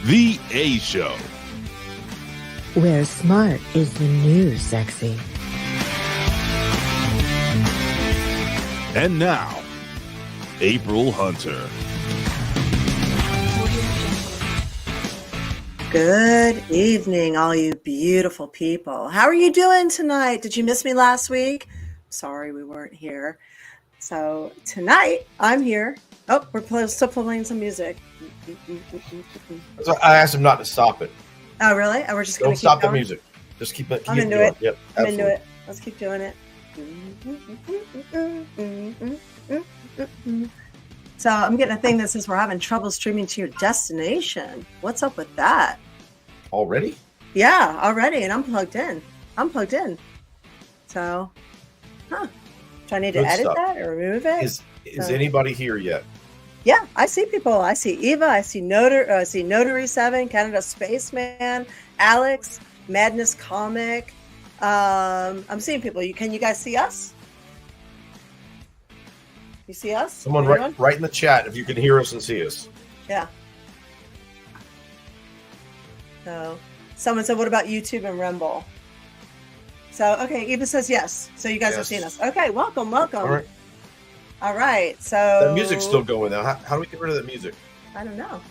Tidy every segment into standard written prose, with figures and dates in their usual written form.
The A Show. Where smart is the new sexy. And now, April Hunter. Good evening, all you beautiful people. How are you doing tonight? Did you miss me last week? Sorry, we weren't here. So tonight, I'm here. Oh, we're still playing some music. So I asked him not to stop it. Oh, really? Oh, we're just going Don't to stop keep the going? music. Just keep it. I'm keep into going. it. Yep, I'm absolutely. into it. Let's keep doing it. So I'm getting a thing that says we're having trouble streaming to your destination. What's up with that? Already? Yeah, already, and I'm plugged in. So, do I need to Good edit stuff. that or remove it? Is anybody here yet? Yeah, I see people. I see Eva. I see Notary 7, Canada Spaceman, Alex, Madness Comic. I'm seeing people. Can you guys see us? You see us? Someone write in the chat if you can hear us and see us. Yeah. So someone said, what about YouTube and Rumble? So, okay, Eva says yes. So you guys have seen us. Okay, welcome. All right. So That music's still going now. How do we get rid of that music? I don't know.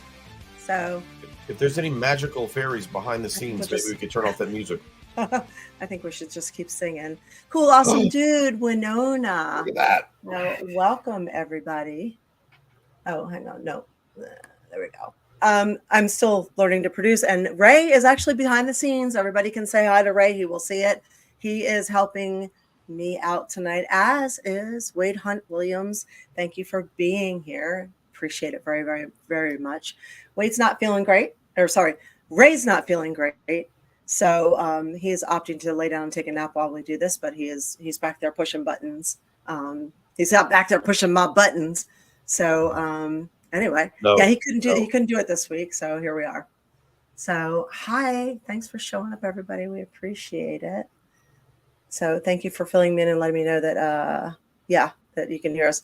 So If there's any magical fairies behind the scenes, maybe we could turn off that music. I think we should just keep singing. Cool, awesome dude, Winona. Look at that. No, welcome everybody. Oh, hang on. No. There we go. I'm still learning to produce, and Ray is actually behind the scenes. Everybody can say hi to Ray. He will see it. He is helping me out tonight, as is Wade Hunt Williams. Thank you for being here. Appreciate it very, very, very much. Ray's not feeling great. So he is opting to lay down and take a nap while we do this, but he's back there pushing buttons. He's out back there pushing my buttons. So anyway, he couldn't do it this week. So here we are. So hi, thanks for showing up, everybody. We appreciate it. So thank you for filling me in and letting me know that that you can hear us.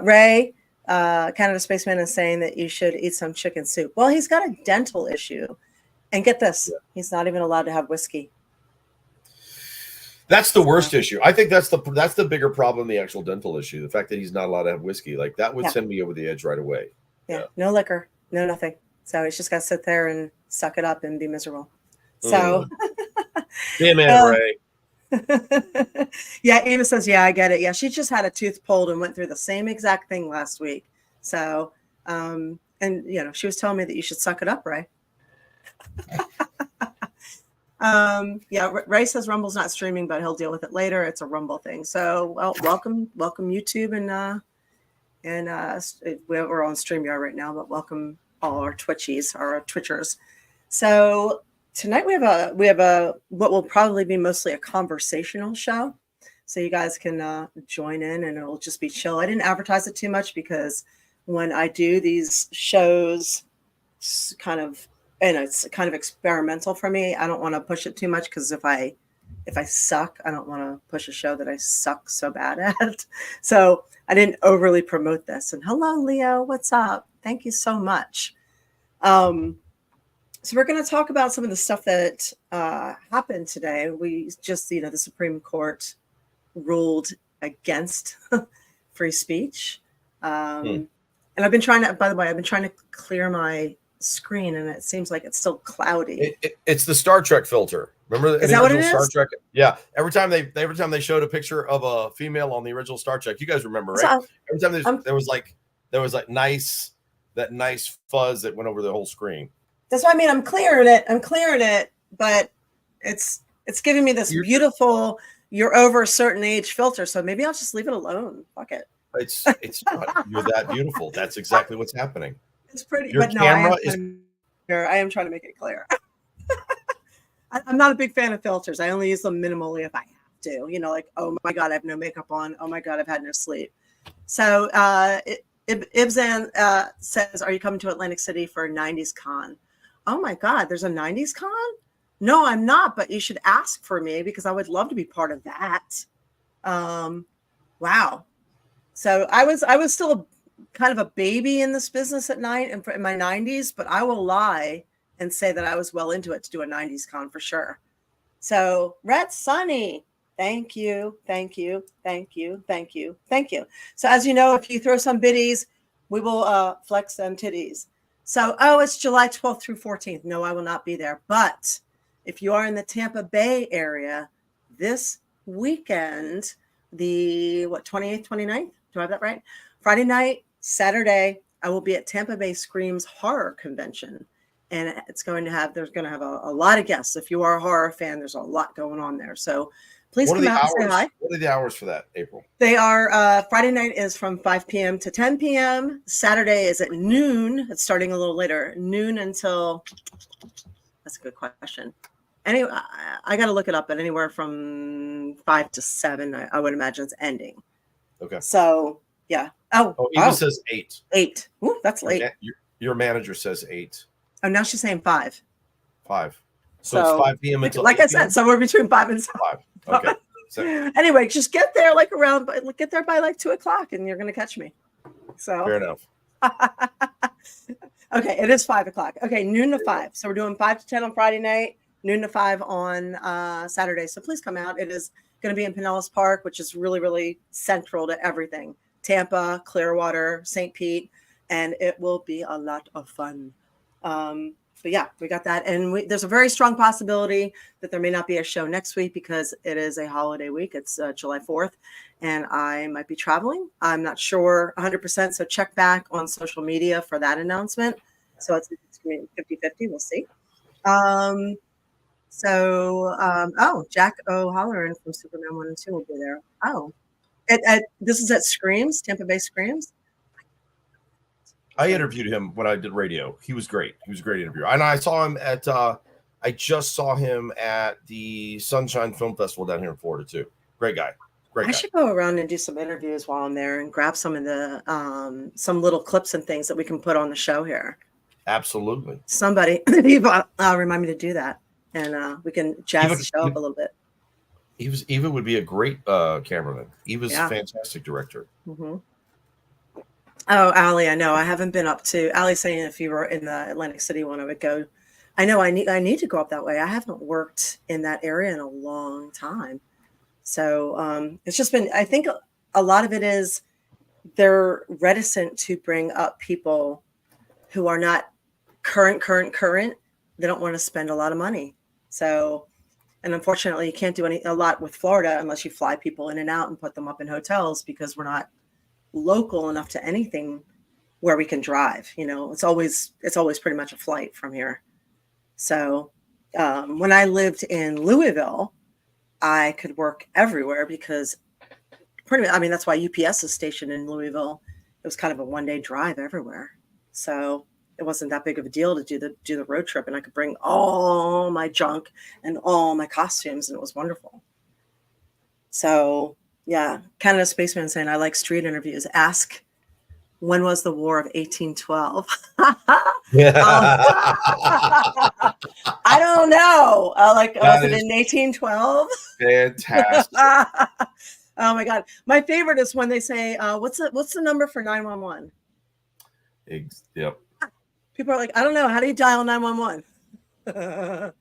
Ray, Canada Spaceman, is saying that you should eat some chicken soup. Well, he's got a dental issue. And get this, he's not even allowed to have whiskey. That's the worst issue. I think that's the bigger problem, the actual dental issue. The fact that he's not allowed to have whiskey, like that would send me over the edge right away. Yeah, no liquor, no nothing. So he's just got to sit there and suck it up and be miserable. So, damn it, Ray. Yeah, Ava says, yeah, I get it. Yeah, she just had a tooth pulled and went through the same exact thing last week. So, and she was telling me that you should suck it up, Ray. Ray says Rumble's not streaming, but he'll deal with it later. It's a Rumble thing. So, well, welcome YouTube, and we're on StreamYard right now, but welcome all our Twitchers. So tonight we have a what will probably be mostly a conversational show. So you guys can join in, and it'll just be chill. I didn't advertise it too much because when I do these shows, it's kind of experimental for me. I don't want to push it too much because if I suck, I don't want to push a show that I suck so bad at. So I didn't overly promote this. And hello, Leo, what's up? Thank you so much. So we're going to talk about some of the stuff that happened today. We just, the Supreme Court ruled against free speech. And I've been trying to clear my screen, and it seems like it's still cloudy. It's the Star Trek filter. Remember is that what it is? Star Trek? Yeah. Every time they showed a picture of a female on the original Star Trek, you guys remember, right? Every time there was like nice fuzz that went over the whole screen. That's what I mean. I'm clearing it, but it's giving me this beautiful you're over a certain age filter. So maybe I'll just leave it alone. Fuck it. It's you're that beautiful. That's exactly what's happening. It's pretty. Your but no, camera I am trying to make it clear. I'm not a big fan of filters. I only use them minimally if I have to. Like, oh my God, I have no makeup on. Oh my God, I've had no sleep. So Ibzan says, are you coming to Atlantic City for a 90s con? Oh my God, there's a 90s con? No, I'm not, but you should ask for me because I would love to be part of that. Wow. So I was still kind of a baby in this business at night and in my 90s, but I will lie and say that I was well into it to do a 90s con for sure. So Red Sunny, thank you. So as you know, if you throw some biddies, we will flex them titties. So, it's July 12th through 14th. No, I will not be there. But if you are in the Tampa Bay area this weekend, the 28th, 29th? Do I have that right? Friday night, Saturday, I will be at Tampa Bay Screams Horror Convention. And there's going to have a lot of guests. If you are a horror fan, there's a lot going on there. So please come out and say hi. What are the hours for that, April? They are Friday night is from 5 p.m. to 10 p.m. Saturday is at noon. It's starting a little later, noon until. That's a good question. Anyway, I got to look it up, but anywhere from 5 to 7, I would imagine it's ending. Okay. So yeah. Eva says 8. 8. Ooh, that's late. Your manager says 8. Oh, now she's saying 5. 5. So it's 5 p.m. until like I said, somewhere between 5 and 7. 5. Okay. So, anyway, just get there get there by like 2 o'clock and you're going to catch me. So fair enough. Okay. It is 5 o'clock. Okay. Noon to 5. So we're doing 5 to 10 on Friday night, noon to 5 on Saturday. So please come out. It is going to be in Pinellas Park, which is really, really central to everything. Tampa, Clearwater, St. Pete, and it will be a lot of fun. But yeah, we got that. And there's a very strong possibility that there may not be a show next week because it is a holiday week. It's July 4th and I might be traveling. I'm not sure 100%. So check back on social media for that announcement. So it's 50-50. We'll see. Jack O'Halloran from Superman 1 and 2 will be there. This is at Screams, Tampa Bay Screams. I interviewed him when I did radio. He was great. He was a great interviewer. And I saw him at I just saw him at the Sunshine Film Festival down here in Florida too. Great guy. I should go around and do some interviews while I'm there and grab some of the some little clips and things that we can put on the show here. Absolutely. Somebody remind me to do that, and we can jazz the show up a little bit. Eva would be a great cameraman. Eva's a fantastic director. Mm-hmm. Oh, Allie, I know. I haven't been up to Allie's saying if you were in the Atlantic City one, I would go. I know I need to go up that way. I haven't worked in that area in a long time. So it's just been, I think a lot of it is they're reticent to bring up people who are not current. They don't want to spend a lot of money. So, and unfortunately you can't do a lot with Florida unless you fly people in and out and put them up in hotels because we're not local enough to anything where we can drive. It's always pretty much a flight from here. So when I lived in Louisville, I could work everywhere because that's why UPS is stationed in Louisville. It was kind of a one-day drive everywhere. So it wasn't that big of a deal to do the road trip, and I could bring all my junk and all my costumes, and it was wonderful. So yeah, Canada Spaceman saying, I like street interviews. Ask, when was the War of 1812? I don't know. Was it in 1812? Fantastic. Oh my God. My favorite is when they say, what's the number for 911? Yep. People are like, I don't know. How do you dial 911?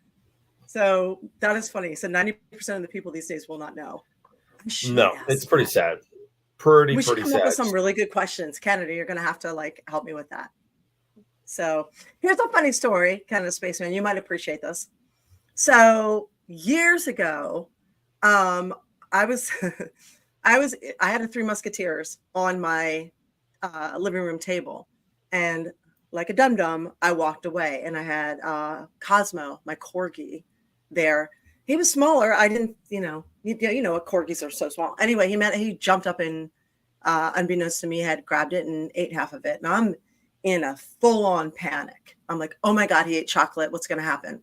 So that is funny. So 90% of the people these days will not know. No, it's pretty sad. We should come sad. up with some really good questions. Canada, you're going to have to help me with that. So here's a funny story, Canada Spaceman. You might appreciate this. So years ago, I had a Three Musketeers on my living room table, and like a dum-dum, I walked away, and I had Cosmo, my corgi, there. He was smaller. I didn't, what corgis are so small. Anyway, he jumped up and, unbeknownst to me, had grabbed it and ate half of it. And I'm in a full-on panic. I'm like, oh my God, he ate chocolate. What's going to happen?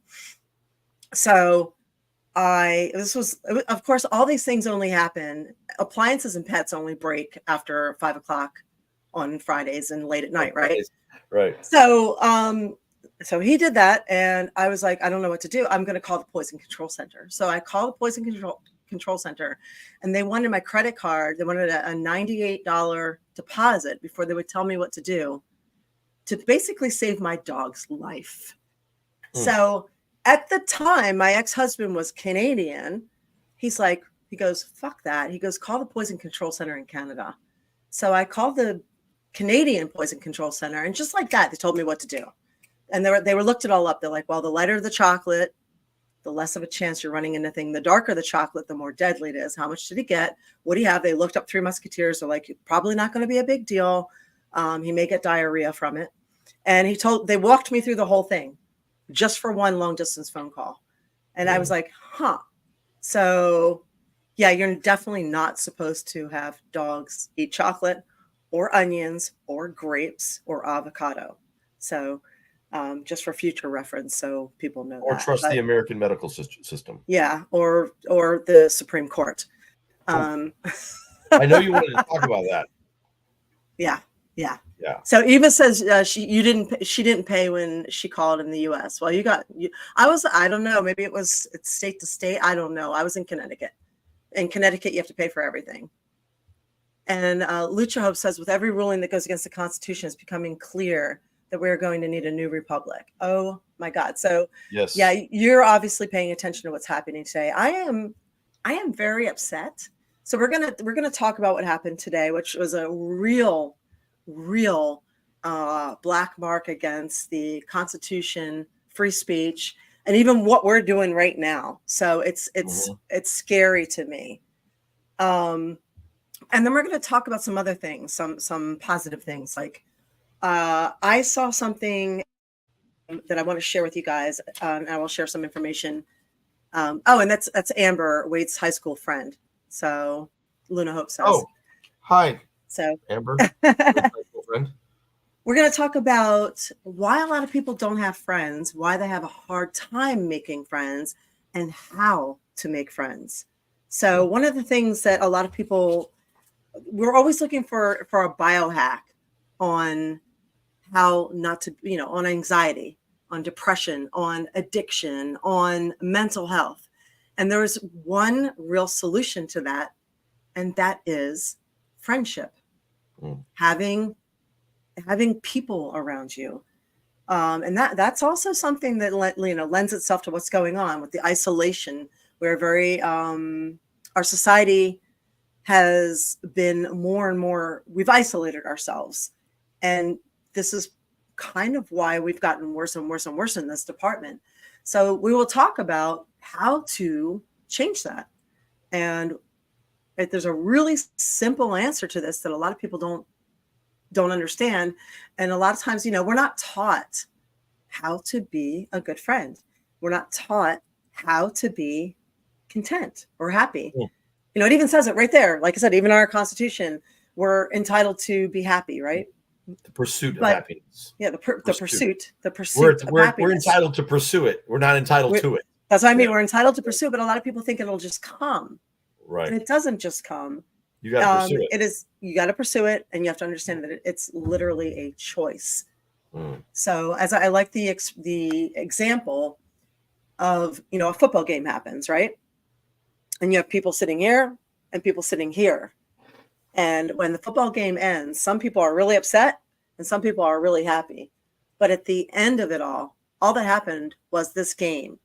So of course, all these things only happen. Appliances and pets only break after 5 o'clock on Fridays and late at night, right? Right. So he did that, and I was like, I don't know what to do. I'm going to call the Poison Control Center. So I called the Poison Control Center, and they wanted my credit card. They wanted a $98 deposit before they would tell me what to do to basically save my dog's life. So at the time, my ex-husband was Canadian. He goes, fuck that. He goes, call the Poison Control Center in Canada. So I called the Canadian Poison Control Center, and just like that, they told me what to do. And they were looked it all up. They're like, well, the lighter the chocolate, the less of a chance you're running into thing. The darker the chocolate, the more deadly it is. How much did he get? What do you have? They looked up Three Musketeers. They're like, probably not going to be a big deal. He may get diarrhea from it. And they walked me through the whole thing just for one long distance phone call. And I was like, huh. So yeah, you're definitely not supposed to have dogs eat chocolate or onions or grapes or avocado. So just for future reference, so people know or that. trust the American medical system. Yeah, or the Supreme Court. I know you wanted to talk about that. Yeah. So Eva says she didn't pay when she called in the U.S. Well, I don't know, maybe it's state to state. I don't know. I was in Connecticut. In Connecticut, you have to pay for everything. And Lucha Hope says, with every ruling that goes against the Constitution, it's becoming clear that we're going to need a new republic. Oh my God. So yes, yeah, you're obviously paying attention to what's happening today. I am very upset. So we're gonna talk about what happened today, which was a real black mark against the Constitution, free speech, and even what we're doing right now. So it's scary to me. And then we're going to talk about some other things, some positive things. Like I saw something that I want to share with you guys, and I will share some information. And that's Amber, Wade's high school friend. So Luna Hope says. Oh, hi. So Amber, high school friend. We're going to talk about why a lot of people don't have friends, why they have a hard time making friends, and how to make friends. So one of the things that a lot of people, we're always looking for a biohack on how not to, on anxiety, on depression, on addiction, on mental health. And there's one real solution to that, and that is friendship. Having people around you. And that's also something that lends itself to what's going on with the isolation. We're very, our society has been more and more, we've isolated ourselves. And this is kind of why we've gotten worse and worse and worse in this department. So we will talk about how to change that. And there's a really simple answer to this that a lot of people don't understand. And a lot of times, we're not taught how to be a good friend. We're not taught how to be content or happy. Yeah. It even says it right there. Like I said, even in our Constitution, we're entitled to be happy, right? The pursuit of happiness. Yeah, the pursuit of happiness. We're entitled to pursue it. We're not entitled to it. That's what I mean. Yeah. We're entitled to pursue, but a lot of people think it'll just come. Right. And it doesn't just come. You got to pursue it. You got to pursue it, and you have to understand that it's literally a choice. So as I like the example of, a football game happens, right? And you have people sitting here and people sitting here. And when the football game ends, some people are really upset and some people are really happy. But at the end of it all that happened was this game.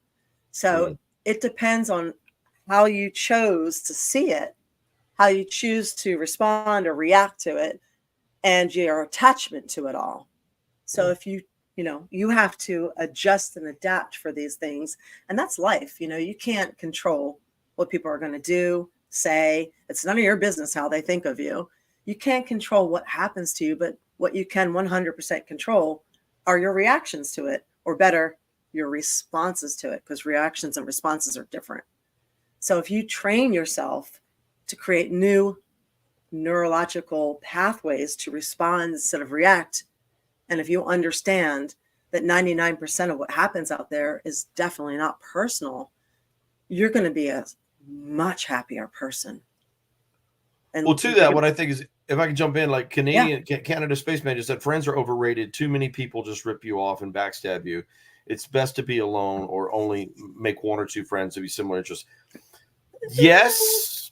So it depends on how you chose to see it, how you choose to respond or react to it, and your attachment to it all. So if you have to adjust and adapt for these things, and that's life. You can't control what people are going to do, say. It's none of your business how they think of you. You can't control what happens to you, but what you can 100% control are your reactions to it, or better, your responses to it, because reactions and responses are different. So if you train yourself to create new neurological pathways to respond instead of react, and if you understand that 99% of what happens out there is definitely not personal, you're going to be a much happier person. And well, to that, what I think is, if I can jump in, like Canada Spaceman just said, friends are overrated. Too many people just rip you off and backstab you. It's best to be alone or only make one or two friends of similar interests. Yes,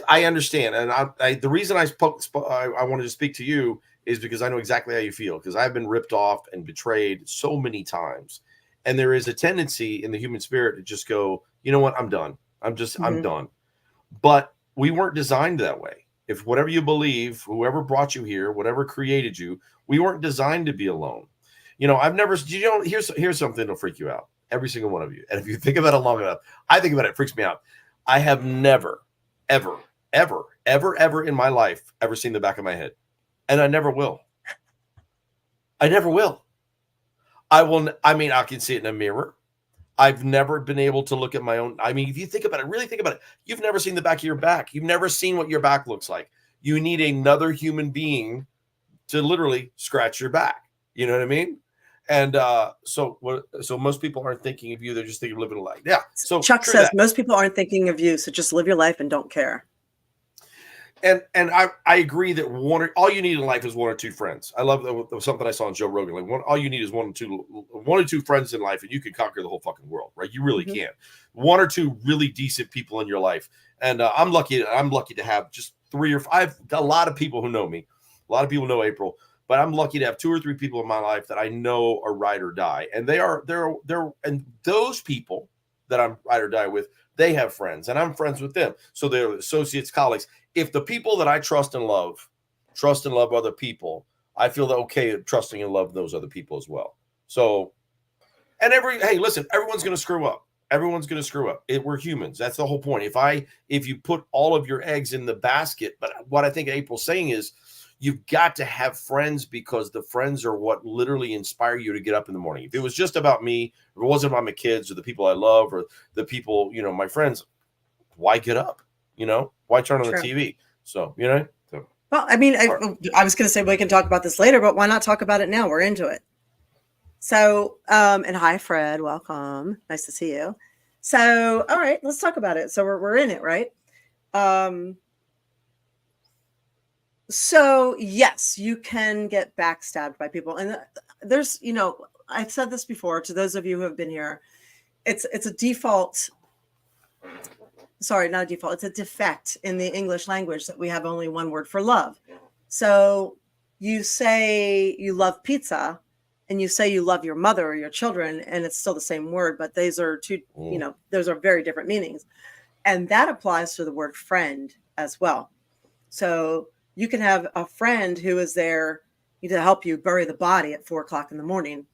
I understand. And the reason I wanted to speak to you is because I know exactly how you feel, because I've been ripped off and betrayed so many times. And there is a tendency in the human spirit to just go, you know what, I'm done. I'm Mm-hmm. done. But we weren't designed that way. If whatever you believe, whoever brought you here, whatever created you, we weren't designed to be alone. You know, here's something that'll freak you out. Every single one of you. And if you think about it long enough, I think about it, it freaks me out. I have never, ever, ever, ever, ever in my life ever seen the back of my head. And I never will. I never will. I can see it in a mirror. I've never been able to look at my own. I mean, if you think about it, really think about it, you've never seen the back of your back. You've never seen what your back looks like. You need another human being to literally scratch your back. You know what I mean? And so most people aren't thinking of you. They're just thinking of living a life. Yeah. So Chuck says most people aren't thinking of you. So just live your life and don't care. And I agree that all you need in life is one or two friends. I love that something I saw on Joe Rogan. Like all you need is one or two friends in life, and you can conquer the whole fucking world, right? You really can. One or two really decent people in your life, and I'm lucky to have just 3 or 5. A lot of people who know me, a lot of people know April, but I'm lucky to have 2 or 3 people in my life that I know are ride or die, and they're and those people that I'm ride or die with, they have friends, and I'm friends with them, so they're associates, colleagues. If the people that I trust and love other people, I feel that okay trusting and love those other people as well. So, and hey, listen, everyone's going to screw up. Everyone's going to screw up. We're humans. That's the whole point. If you put all of your eggs in the basket, but what I think April's saying is you've got to have friends because the friends are what literally inspire you to get up in the morning. If it was just about me, if it wasn't about my kids or the people I love or the people, my friends, why get up? Why turn on the TV? So, Well, I mean, I was going to say we can talk about this later, but why not talk about it now? We're into it. So, and hi, Fred. Welcome. Nice to see you. So, all right, let's talk about it. So we're in it, right? So yes, you can get backstabbed by people. And there's, I've said this before to those of you who have been here. It's a default. Sorry, not a default. It's a defect in the English language that we have only one word for love. So you say you love pizza and you say you love your mother or your children, and it's still the same word, but those are two, those are very different meanings. And that applies to the word friend as well. So you can have a friend who is there to help you bury the body at 4:00 in the morning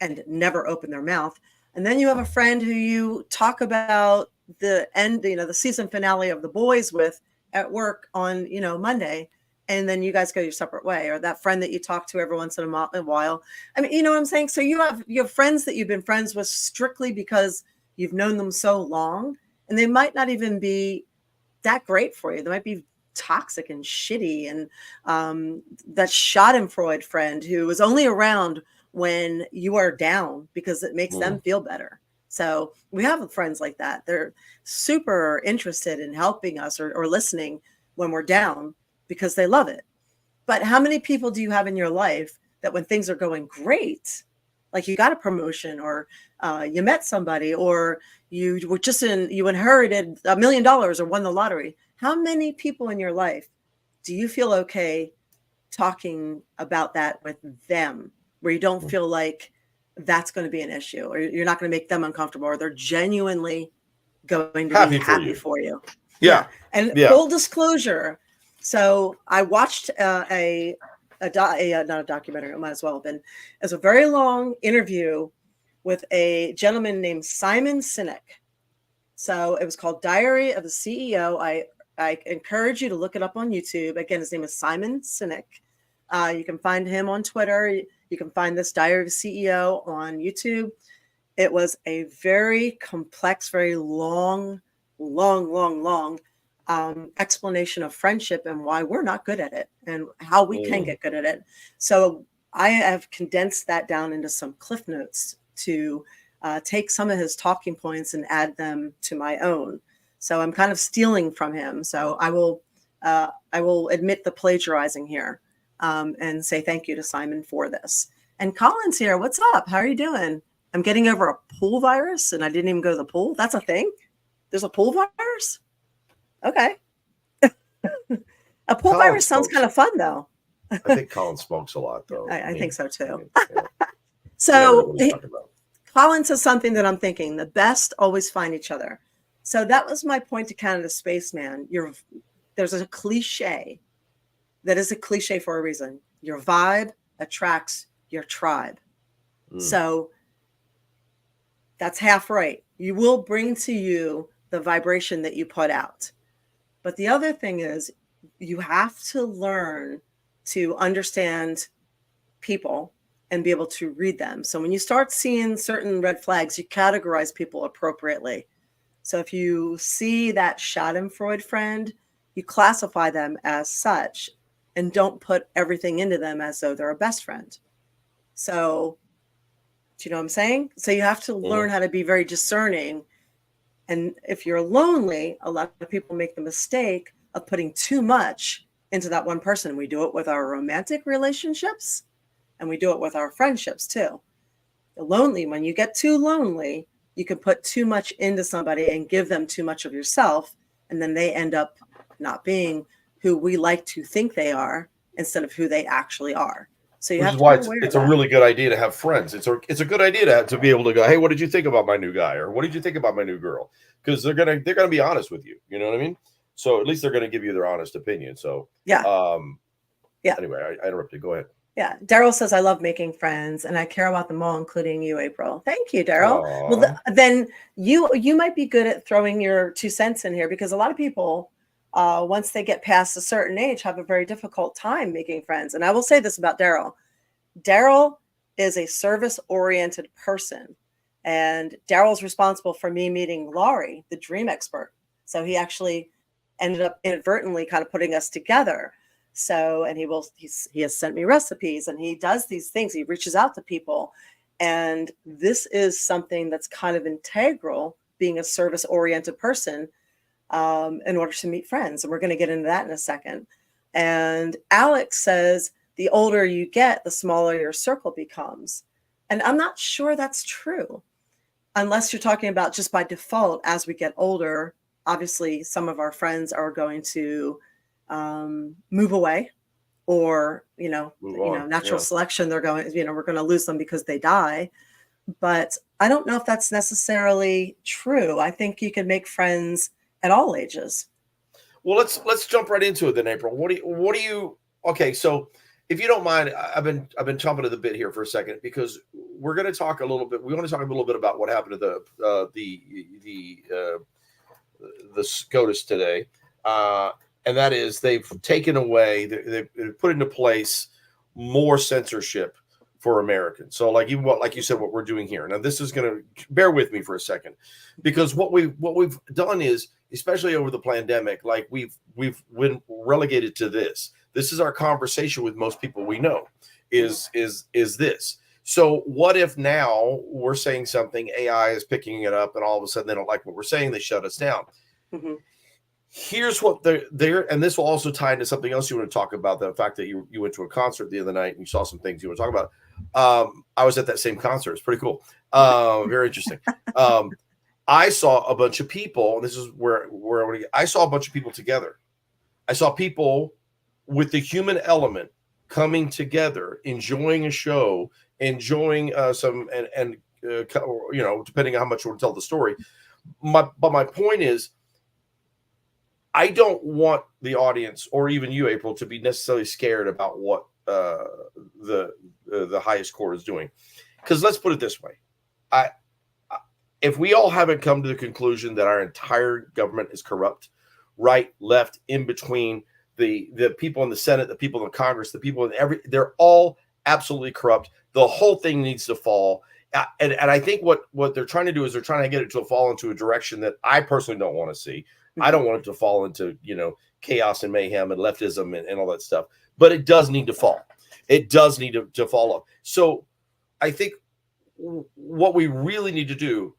and never open their mouth. And then you have a friend who you talk about the end, the season finale of The Boys with at work on, Monday, and then you guys go your separate way, or that friend that you talk to every once in a while. I mean, you know what I'm saying? So you have friends that you've been friends with strictly because you've known them so long, and they might not even be that great for you. They might be toxic and shitty. And that Schadenfreude friend who is only around when you are down because it makes them feel better. So we have friends like that. They're super interested in helping us or listening when we're down because they love it. But how many people do you have in your life that when things are going great, like you got a promotion or you met somebody or you inherited $1 million or won the lottery? How many people in your life do you feel okay talking about that with them where you don't feel like that's going to be an issue or you're not going to make them uncomfortable or they're genuinely going to be happy for you? Yeah. And full disclosure. So I watched not a documentary, it might as well have been. It's a very long interview with a gentleman named Simon Sinek. So it was called Diary of the CEO. I encourage you to look it up on YouTube. Again, his name is Simon Sinek. You can find him on Twitter. You can find this Diary of a CEO on YouTube. It was a very complex, very long explanation of friendship and why we're not good at it and how we can get good at it. So I have condensed that down into some cliff notes to take some of his talking points and add them to my own. So I'm kind of stealing from him. So I will admit the plagiarizing here. And say thank you to Simon for this. And Colin's here. What's up? How are you doing? I'm getting over a pool virus and I didn't even go to the pool. That's a thing? There's a pool virus? Okay. A pool virus sounds kind of fun, though. I think Colin smokes a lot, though. I think so, too. Yeah. So fall into something that I'm thinking. The best always find each other. So that was my point to Canada Spaceman. There's a cliche that is a cliche for a reason. Your vibe attracts your tribe. So that's half right. You will bring to you the vibration that you put out. But the other thing is you have to learn to understand people and be able to read them. So when you start seeing certain red flags, you categorize people appropriately. So if you see that Schadenfreude friend, you classify them as such and don't put everything into them as though they're a best friend. So, do you know what I'm saying? So you have to learn how to be very discerning. And if you're lonely, a lot of people make the mistake of putting too much into that one person. We do it with our romantic relationships and we do it with our friendships too. The lonely, when you get too lonely, you can put too much into somebody and give them too much of yourself. And then they end up not being who we like to think they are instead of who they actually are. So you Which have is to why be aware it's of a that. really good idea to have friends. It's a good idea to be able to go, hey, what did you think about my new guy? Or what did you think about my new girl? Because they're gonna be honest with you. You know what I mean? So at least they're gonna give you their honest opinion. So Yeah. Anyway, I interrupted. Go ahead. Yeah. Daryl says, I love making friends and I care about them all, including you, April. Thank you, Daryl. Aw. Well, then you might be good at throwing your 2 cents in here because a lot of people, once they get past a certain age, have a very difficult time making friends. And I will say this about Daryl. Daryl is a service-oriented person. And Daryl's responsible for me meeting Laurie, the dream expert. So he actually ended up inadvertently kind of putting us together. So, and he has sent me recipes and he does these things. He reaches out to people. And this is something that's kind of integral, being a service-oriented person, in order to meet friends. And we're going to get into that in a second. And Alex says, the older you get, the smaller your circle becomes. And I'm not sure that's true, unless you're talking about just by default, as we get older, obviously some of our friends are going to move away, or natural selection, they're going, we're going to lose them because they die. But I don't know if that's necessarily true. I think you can make friends at all ages. Well, let's jump right into it then, April. What do you okay, so if you don't mind, I've been chomping at the bit here for a second because we're going to talk a little bit. We want to talk a little bit about what happened to the SCOTUS today, and that is they've taken away, they've put into place more censorship for Americans. So like you said, what we're doing here now, this is going to bear with me for a second, because what we've done is, especially over the pandemic, like we've been relegated to this. This is our conversation with most people we know is this. So what if now we're saying something, AI is picking it up, and all of a sudden they don't like what we're saying, they shut us down. Mm-hmm. Here's what they're, and this will also tie into something else you want to talk about, the fact that you went to a concert the other night and you saw some things you want to talk about. I was at that same concert. It's pretty cool. Very interesting. I saw a bunch of people, and this is where I saw a bunch of people together. I saw people with the human element coming together, enjoying a show, enjoying some, and depending on how much you want to tell the story. But my point is, I don't want the audience, or even you, April, to be necessarily scared about what the highest court is doing. Because let's put it this way. If we all haven't come to the conclusion that our entire government is corrupt, right, left, in between, the people in the Senate, the people in Congress, the people in they're all absolutely corrupt. The whole thing needs to fall. And I think what they're trying to do is they're trying to get it to fall into a direction that I personally don't want to see. Mm-hmm. I don't want it to fall into, chaos and mayhem and leftism and all that stuff. But it does need to fall. It does need to fall off. So I think what we really need to do,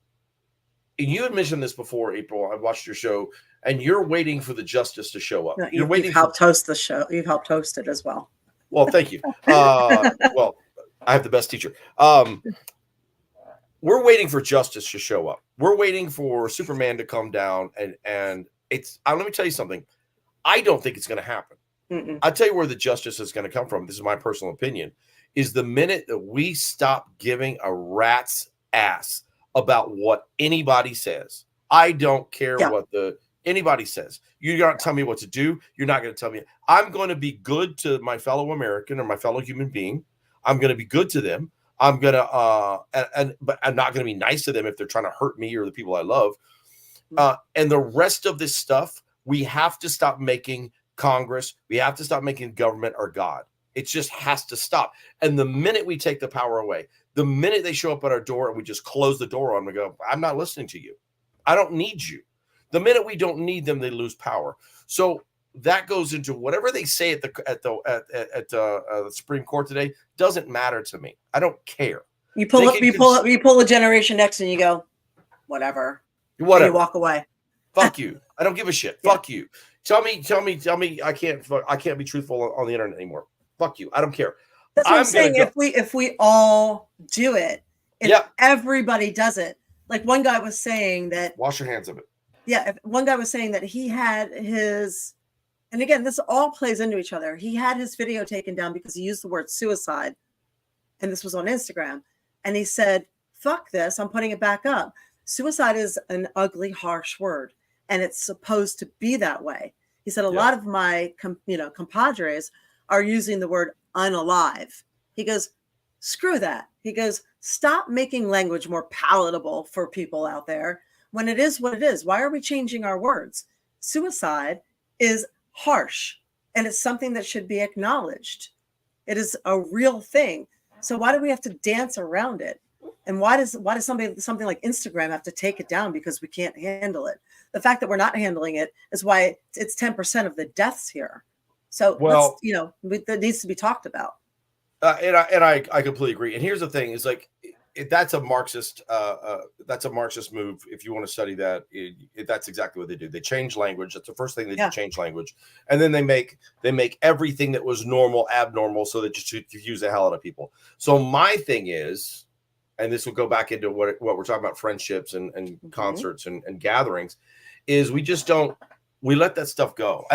and you had mentioned this before, April, I watched your show, and you're waiting for the justice to show up. You've helped host the show. You've helped host it as well. Well, thank you. Well, I have the best teacher. We're waiting for justice to show up. We're waiting for Superman to come down, and it's. Let me tell you something. I don't think it's going to happen. Mm-mm. I'll tell you where the justice is going to come from. This is my personal opinion. Is the minute that we stop giving a rat's ass about what anybody says. I don't care Yeah. what anybody says. You're not tell me what to do. You're not going to tell me. I'm going to be good to my fellow American or my fellow human being. I'm going to be good to them. I'm going to, but I'm not going to be nice to them if they're trying to hurt me or the people I love. And the rest of this stuff, we have to stop making Congress. We have to stop making government our God. It just has to stop. And the minute we take the power away, the minute they show up at our door and we just close the door on them and go, I'm not listening to you. I don't need you. The minute we don't need them, they lose power. So that goes into whatever they say at the Supreme Court today doesn't matter to me. I don't care. You pull a Generation X and you go, whatever. And you walk away. Fuck you. I don't give a shit. Yeah. Fuck you. Tell me. I can't be truthful on the internet anymore. Fuck you. I don't care. That's what I'm saying. If we all do it, if everybody does it, like one guy was saying that. Wash your hands of it. Yeah. If one guy was saying that he had his, and again, this all plays into each other. He had his video taken down because he used the word suicide. And this was on Instagram. And he said, fuck this. I'm putting it back up. Suicide is an ugly, harsh word. And it's supposed to be that way. He said, a lot of my, compadres are using the word unalive. He goes, screw that. He goes, stop making language more palatable for people out there when it is what it is. Why are we changing our words? Suicide is harsh and it's something that should be acknowledged. It is a real thing. So why do we have to dance around it? And why does something like Instagram have to take it down because we can't handle it? The fact that we're not handling it is why it's 10% of the deaths here. So, that needs to be talked about. And I completely agree. And here's the thing: is like that's a Marxist move. If you want to study that, that's exactly what they do. They change language. That's the first thing they do, change language, and then they make everything that was normal abnormal, so that just to confuse the hell out of people. So my thing is, and this will go back into what we're talking about, friendships and concerts and gatherings, is we let that stuff go.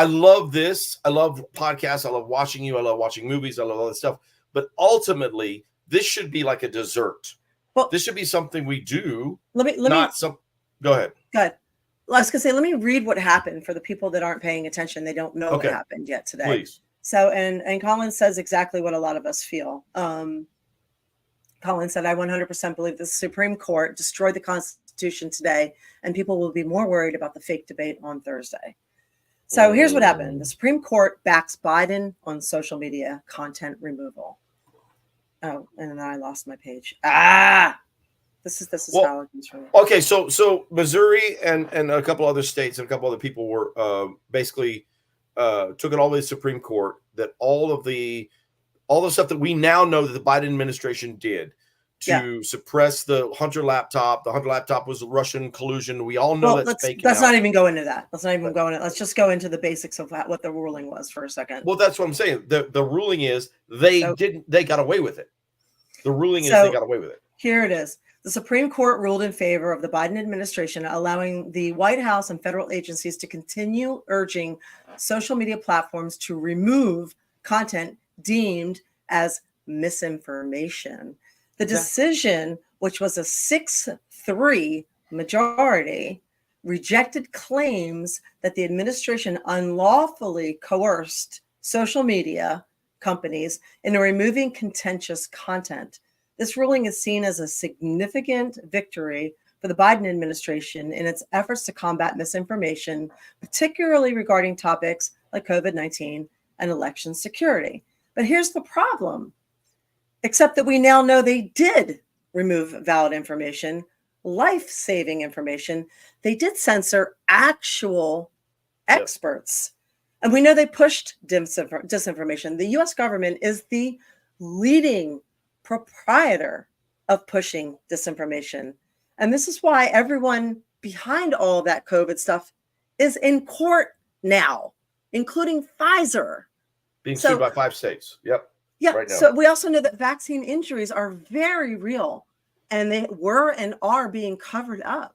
I love this. I love podcasts. I love watching you. I love watching movies. I love all this stuff. But ultimately, this should be like a dessert. Well, this should be something we do. Go ahead. Go ahead. I was going to say, let me read what happened for the people that aren't paying attention. They don't know what happened yet today. Please. So, and Colin says exactly what a lot of us feel. Colin said, I 100% believe the Supreme Court destroyed the Constitution today, and people will be more worried about the fake debate on Thursday. So here's what happened. The Supreme Court backs Biden on social media content removal. Oh, and then I lost my page. This is how it comes from. Okay, so Missouri and a couple other states and a couple other people were basically took it all the way to the Supreme Court that all the stuff that we now know that the Biden administration did to suppress the Hunter laptop. The Hunter laptop was Russian collusion. We all know that's fake. Let's not even go into that. Let's just go into the basics of what the ruling was for a second. Well, that's what I'm saying. The ruling is they got away with it. The ruling is they got away with it. Here it is. The Supreme Court ruled in favor of the Biden administration, allowing the White House and federal agencies to continue urging social media platforms to remove content deemed as misinformation. The decision, which was a 6-3 majority, rejected claims that the administration unlawfully coerced social media companies into removing contentious content. This ruling is seen as a significant victory for the Biden administration in its efforts to combat misinformation, particularly regarding topics like COVID-19 and election security. But here's the problem. Except that we now know they did remove valid information, life-saving information. They did censor actual experts. And we know they pushed disinformation. The U.S. government is the leading proprietor of pushing disinformation. And this is why everyone behind all of that COVID stuff is in court now, including Pfizer. Being sued by 5 states. Yep. Yeah. Right now. So we also know that vaccine injuries are very real, and they were and are being covered up.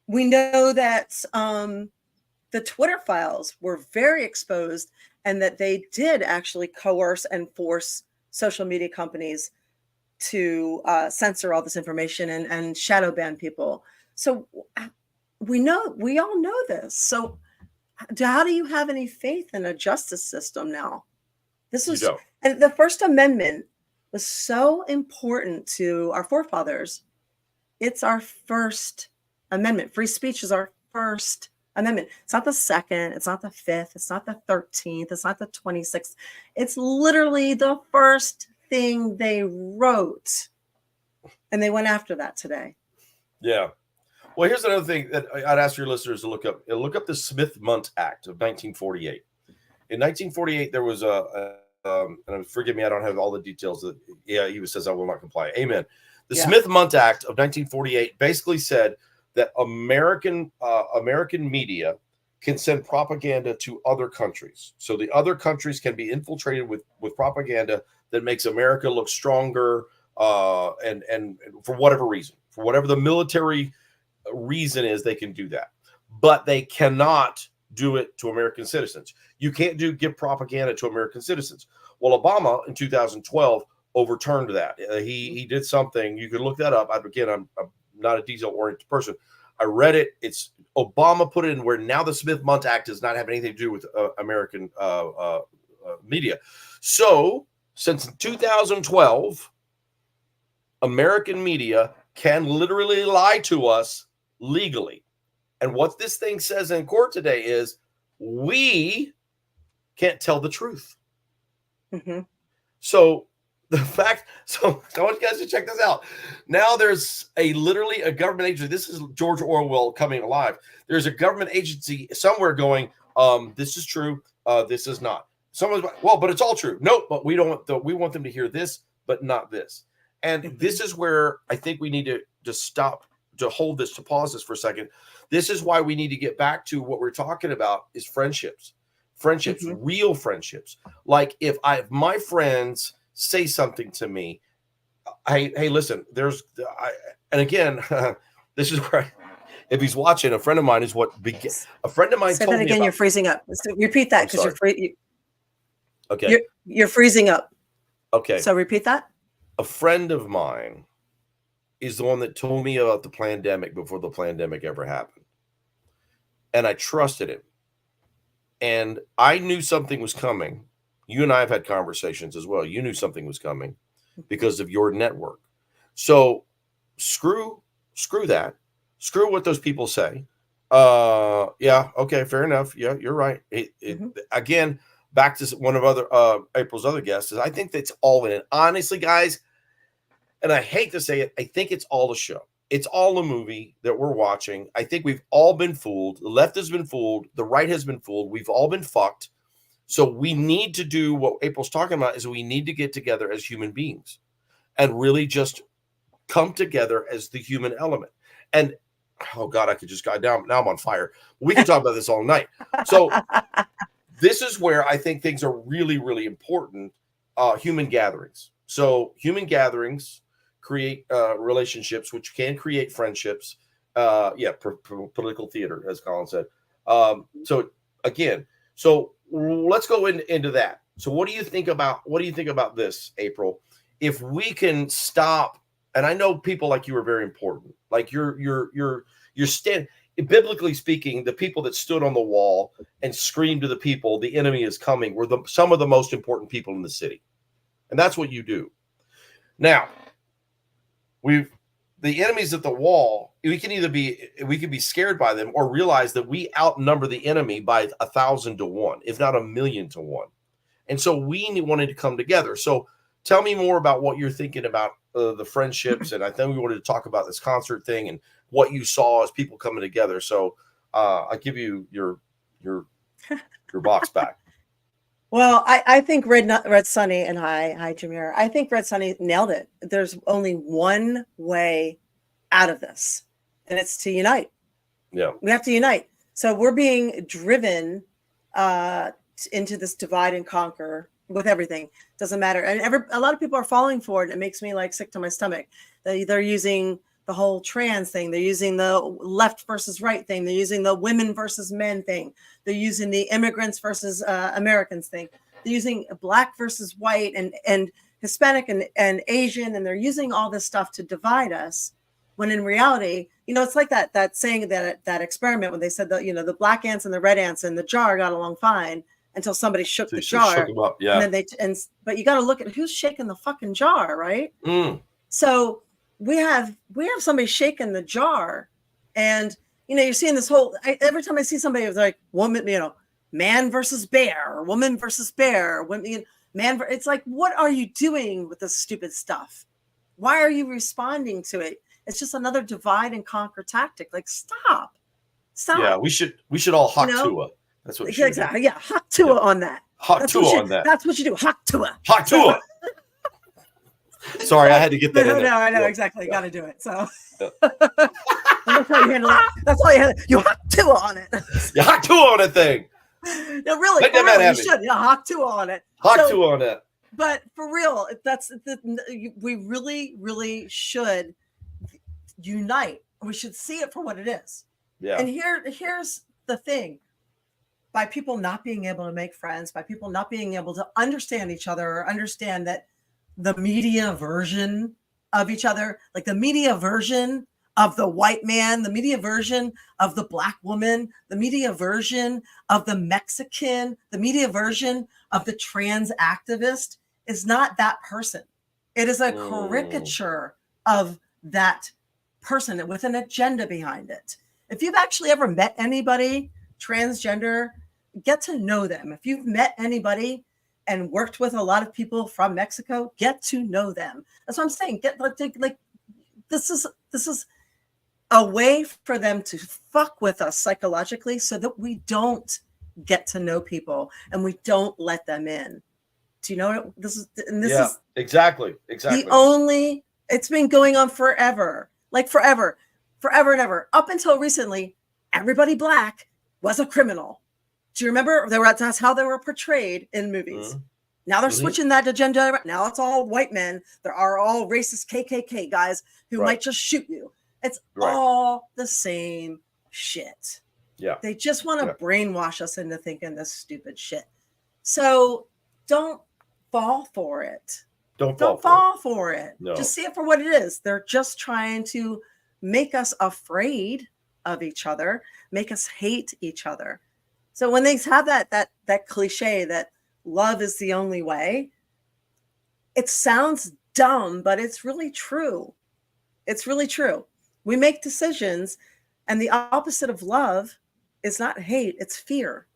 We know that the Twitter files were very exposed, and that they did actually coerce and force social media companies to censor all this information and shadow ban people. So we all know this. So how do you have any faith in a justice system now? This was, and the First Amendment was so important to our forefathers. It's our First Amendment. Free speech is our First Amendment. It's not the second, it's not the fifth, it's not the 13th, it's not the 26th. It's literally the first thing they wrote. And they went after that today. Yeah. Well, here's another thing that I'd ask your listeners to look up. Look up the Smith-Mundt Act of 1948. In 1948, there was and forgive me, I don't have all the details. He says, I will not comply. Amen. The Smith-Mundt Act of 1948 basically said that American media can send propaganda to other countries. So the other countries can be infiltrated with propaganda that makes America look stronger, and for whatever reason, for whatever the military reason is, they can do that. But they cannot do it to American citizens. You can't give propaganda to American citizens. Well, Obama in 2012 overturned that. He did something. You can look that up. I'm not a detail-oriented person. I read it. It's Obama put it in where now the Smith-Mundt Act does not have anything to do with American media. So since 2012, American media can literally lie to us legally. And what this thing says in court today is we can't tell the truth. Mm-hmm. So I want you guys to check this out. Now there's literally a government agency. This is George Orwell coming alive. There's a government agency somewhere going, this is true, this is not. Someone's like, well, but it's all true. Nope, but we want them to hear this, but not this. And this is where I think we need to just stop, to hold this, to pause this for a second. This is why we need to get back to what we're talking about is friendships, real friendships. Like if my friends say something to me, hey, listen, and again, this is where if he's watching, a friend of mine is a friend of mine Say told that me again. about, You're freezing up. So repeat that because okay. You're freezing up. Okay. So repeat that. A friend of mine is the one that told me about the pandemic before the pandemic ever happened. And I trusted him. And I knew something was coming. You and I have had conversations as well. You knew something was coming because of your network. So screw that. Screw what those people say. Yeah, okay, fair enough. Yeah, you're right. Again, back to one of April's other guests, is I think that's all in it. Honestly, guys, and I hate to say it, I think it's all a show. It's all a movie that we're watching. I think we've all been fooled. The left has been fooled. The right has been fooled. We've all been fucked. So we need to do what April's talking about, is we need to get together as human beings and really just come together as the human element. And oh God, I could just go down. Now I'm on fire. We can talk about this all night. So this is where I think things are really, really important. Human gatherings. So human gatherings create relationships, which can create friendships. Political theater, as Colin said. So let's go into that. So what do you think about this, April? If we can stop, and I know people like you are very important. Like you're biblically speaking, the people that stood on the wall and screamed to the people, the enemy is coming, were some of the most important people in the city. And that's what you do. Now, the enemies at the wall, we can be scared by them or realize that we outnumber the enemy by 1,000 to 1, if not 1,000,000 to 1. And so we wanted to come together. So tell me more about what you're thinking about the friendships. And I think we wanted to talk about this concert thing and what you saw as people coming together. So I give you your box back. Well, I think Red Sunny and hi Jameer. I think Red Sunny nailed it. There's only one way out of this, and it's to unite. Yeah, we have to unite. So we're being driven into this divide and conquer with everything. Doesn't matter, and a lot of people are falling for it. It makes me sick to my stomach. They're using the whole trans thing. They're using the left versus right thing. They're using the women versus men thing. They're using the immigrants versus Americans thing. They're using black versus white and Hispanic and Asian, and they're using all this stuff to divide us. When in reality, it's like that saying, that experiment when they said that, the black ants and the red ants in the jar got along fine until somebody shook the jar. Shook them up, yeah. And then but you got to look at who's shaking the fucking jar, right? Mm. So we have somebody shaking the jar, and you're seeing this whole. Every time I see somebody, it's like woman, man versus bear, or woman versus bear, women, man. It's like, what are you doing with this stupid stuff? Why are you responding to it? It's just another divide and conquer tactic. Like, stop. Yeah, we should all hawk Tua. That's what we should exactly. Do. Yeah, hawk Tua on that. Hawk Tua on that. That's what you do. Hawk Tua. Hawk Tua. Sorry, I had to get that in there. No, I know exactly. You got to do it. So that's how you handle it. That's all you handle. You hawk Tua on it. You hawk Tua on that thing. No, really, you should. Yeah, hawk Tua on it. Hawk Tua on that. But for real, we really, really should unite. We should see it for what it is. Yeah. And here's the thing. By people not being able to make friends, by people not being able to understand each other, or understand that the media version of each other, like the media version of the white man, the media version of the black woman, the media version of the Mexican, the media version of the trans activist is not that person. It is a caricature of that person with an agenda behind it. If you've actually ever met anybody transgender, get to know them. If you've met anybody and worked with a lot of people from Mexico, get to know them. That's what I'm saying. This is a way for them to fuck with us psychologically so that we don't get to know people and we don't let them in. Do you know what this is? And this is exactly. It's been going on forever, like forever and ever. Up until recently, everybody black was a criminal. Do you remember? That's how they were portrayed in movies. Mm-hmm. Now they're switching that agenda. Now it's all white men. There are all racist KKK guys who might just shoot you. It's all the same shit. Yeah. They just want to brainwash us into thinking this stupid shit. So don't fall for it. Don't fall for it. No. Just see it for what it is. They're just trying to make us afraid of each other, make us hate each other. So when they have that cliche that love is the only way, it sounds dumb, but it's really true. It's really true. We make decisions, and the opposite of love is not hate, it's fear.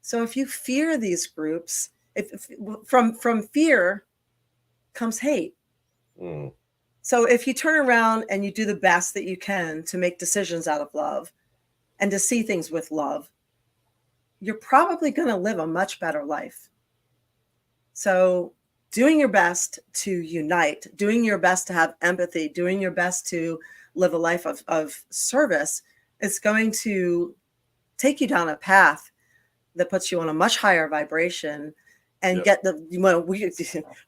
So if you fear these groups, if from fear comes hate. Mm. So if you turn around and you do the best that you can to make decisions out of love and to see things with love, you're probably going to live a much better life. So doing your best to unite, doing your best to have empathy, doing your best to live a life of service is going to take you down a path that puts you on a much higher vibration and get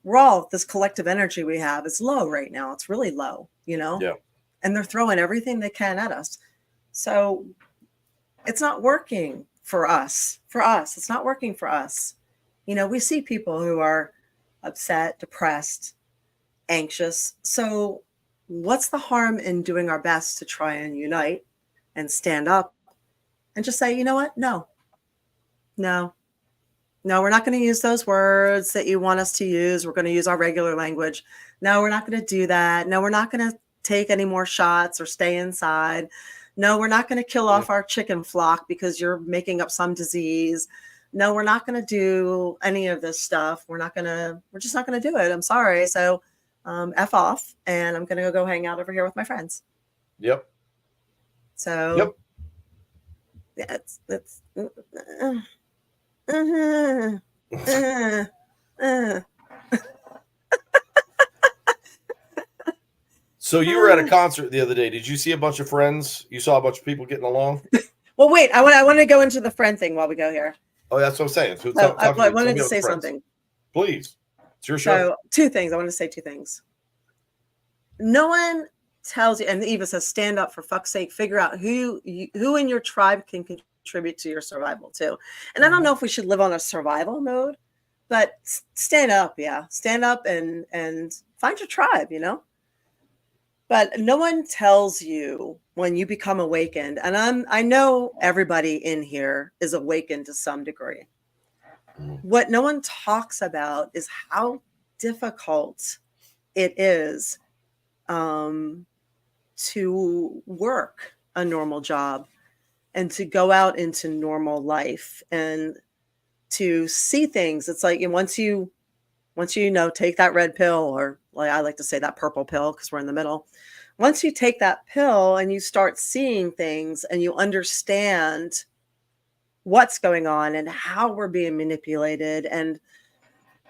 we're all, this collective energy we have is low right now. It's really low, and they're throwing everything they can at us. So it's not working for us. It's not working for us. We see people who are upset, depressed, anxious. So what's the harm in doing our best to try and unite and stand up and just say, you know what? No, we're not going to use those words that you want us to use. We're going to use our regular language. No, we're not going to do that. No, we're not going to take any more shots or stay inside. No, we're not going to kill off our chicken flock because you're making up some disease. No, we're not going to do any of this stuff. We're just not going to do it. I'm sorry. So F off, and I'm going to go hang out over here with my friends. Yep. So yeah, it's So you were at a concert the other day. Did you see a bunch of friends? You saw a bunch of people getting along? Well, wait, I want to go into the friend thing while we go here. Oh, that's what I'm saying. So I wanted to say something. Please. It's your show. So 2 things. I want to say 2 things. No one tells you, and Eva says, stand up, for fuck's sake. Figure out who in your tribe can contribute to your survival too. And I don't know if we should live on a survival mode, but stand up. Yeah. Stand up and find your tribe, you know? But no one tells you when you become awakened. And I know everybody in here is awakened to some degree. What no one talks about is how difficult it is to work a normal job and to go out into normal life and to see things. It's like once you take that red pill, or like I like to say that purple pill because we're in the middle. Once you take that pill and you start seeing things and you understand what's going on and how we're being manipulated, and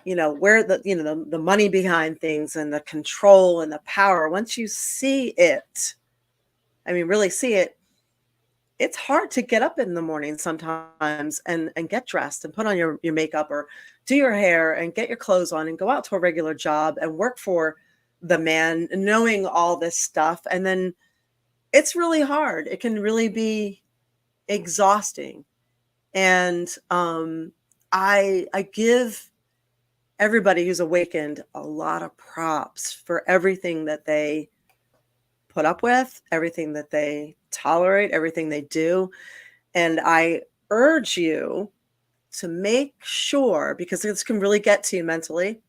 where the money behind things and the control and the power, once you see it, I mean really see it, it's hard to get up in the morning sometimes and get dressed and put on your makeup or do your hair and get your clothes on and go out to a regular job and work for the man, knowing all this stuff. And then it's really hard. It can really be exhausting. And I give everybody who's awakened a lot of props for everything that they put up with, everything that they tolerate, everything they do. And I urge you to make sure, because this can really get to you mentally,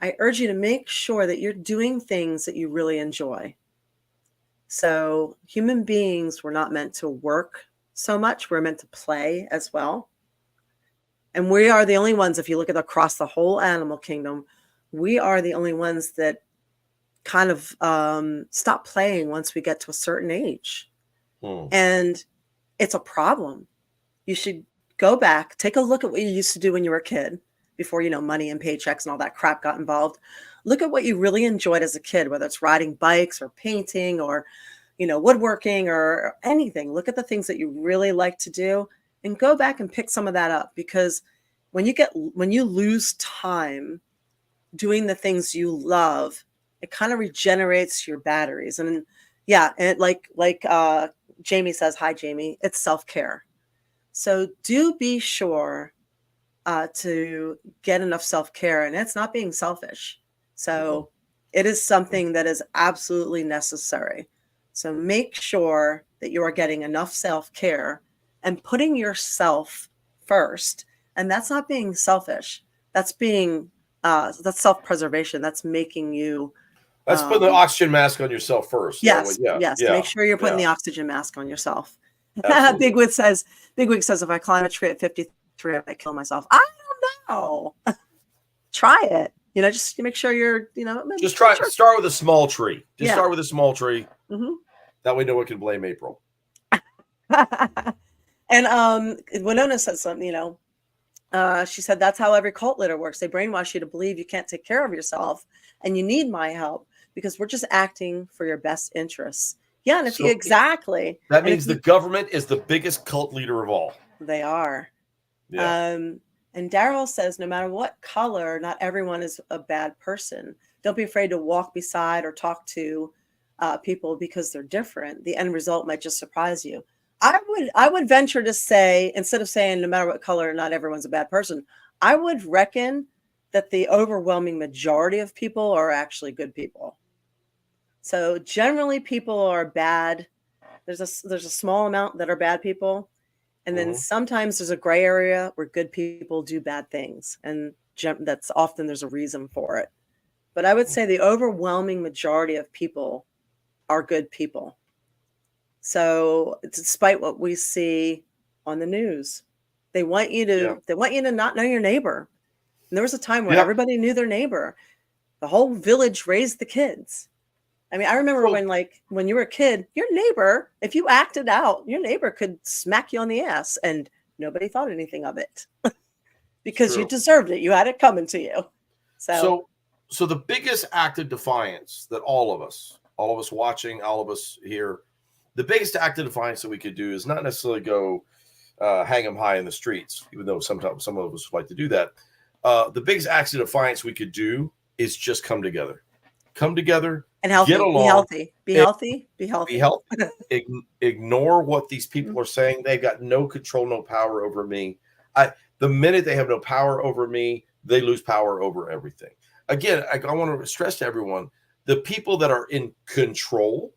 I urge you to make sure that you're doing things that you really enjoy. So human beings were not meant to work so much. We're meant to play as well. And we are the only ones, if you look at across the whole animal kingdom, we are the only ones that kind of stop playing once we get to a certain age. And it's a problem. You should go back, take a look at what you used to do when you were a kid, before, money and paychecks and all that crap got involved. Look at what you really enjoyed as a kid, whether it's riding bikes or painting or, woodworking or anything. Look at the things that you really like to do and go back and pick some of that up, because when you lose time doing the things you love, it kind of regenerates your batteries. And yeah, and like Jamie says, hi Jamie, it's self-care. So do be sure to get enough self-care, and it's not being selfish. So it is something that is absolutely necessary. So make sure that you are getting enough self-care and putting yourself first. And that's not being selfish. That's being that's self-preservation. That's making you Let's put the oxygen mask on yourself first. Yes, Yeah. Make sure you're putting the oxygen mask on yourself. Absolutely. Big Wig says, if I climb a tree at 53, I might kill myself. I don't know. Try it. Just to make sure you're, just try. Start with a small tree. Start with a small tree. Mm-hmm. That way no one can blame April. And Winona said something, she said, that's how every cult leader works. They brainwash you to believe you can't take care of yourself and you need my help because we're just acting for your best interests. Yeah, and exactly. That means the government is the biggest cult leader of all. They are. Yeah. And Daryl says, no matter what color, not everyone is a bad person. Don't be afraid to walk beside or talk to people because they're different. The end result might just surprise you. I would venture to say, instead of saying no matter what color, not everyone's a bad person, I would reckon that the overwhelming majority of people are actually good people. So generally people are bad. There's a small amount that are bad people. And then sometimes there's a gray area where good people do bad things. And that's often there's a reason for it. But I would say the overwhelming majority of people are good people. So despite what we see on the news, they want you to not know your neighbor. And there was a time where everybody knew their neighbor. The whole village raised the kids. I mean, I remember when you were a kid, your neighbor, if you acted out, your neighbor could smack you on the ass and nobody thought anything of it because you deserved it. You had it coming to you. So the biggest act of defiance that all of us watching, all of us here, the biggest act of defiance that we could do is not necessarily go hang them high in the streets, even though sometimes some of us like to do that. The biggest act of defiance we could do is just come together. Come together and healthy. Get along, be healthy. Ignore what these people are saying. They've got no control, no power over me. The minute they have no power over me, they lose power over everything. Again, I want to stress to everyone, the people that are in control,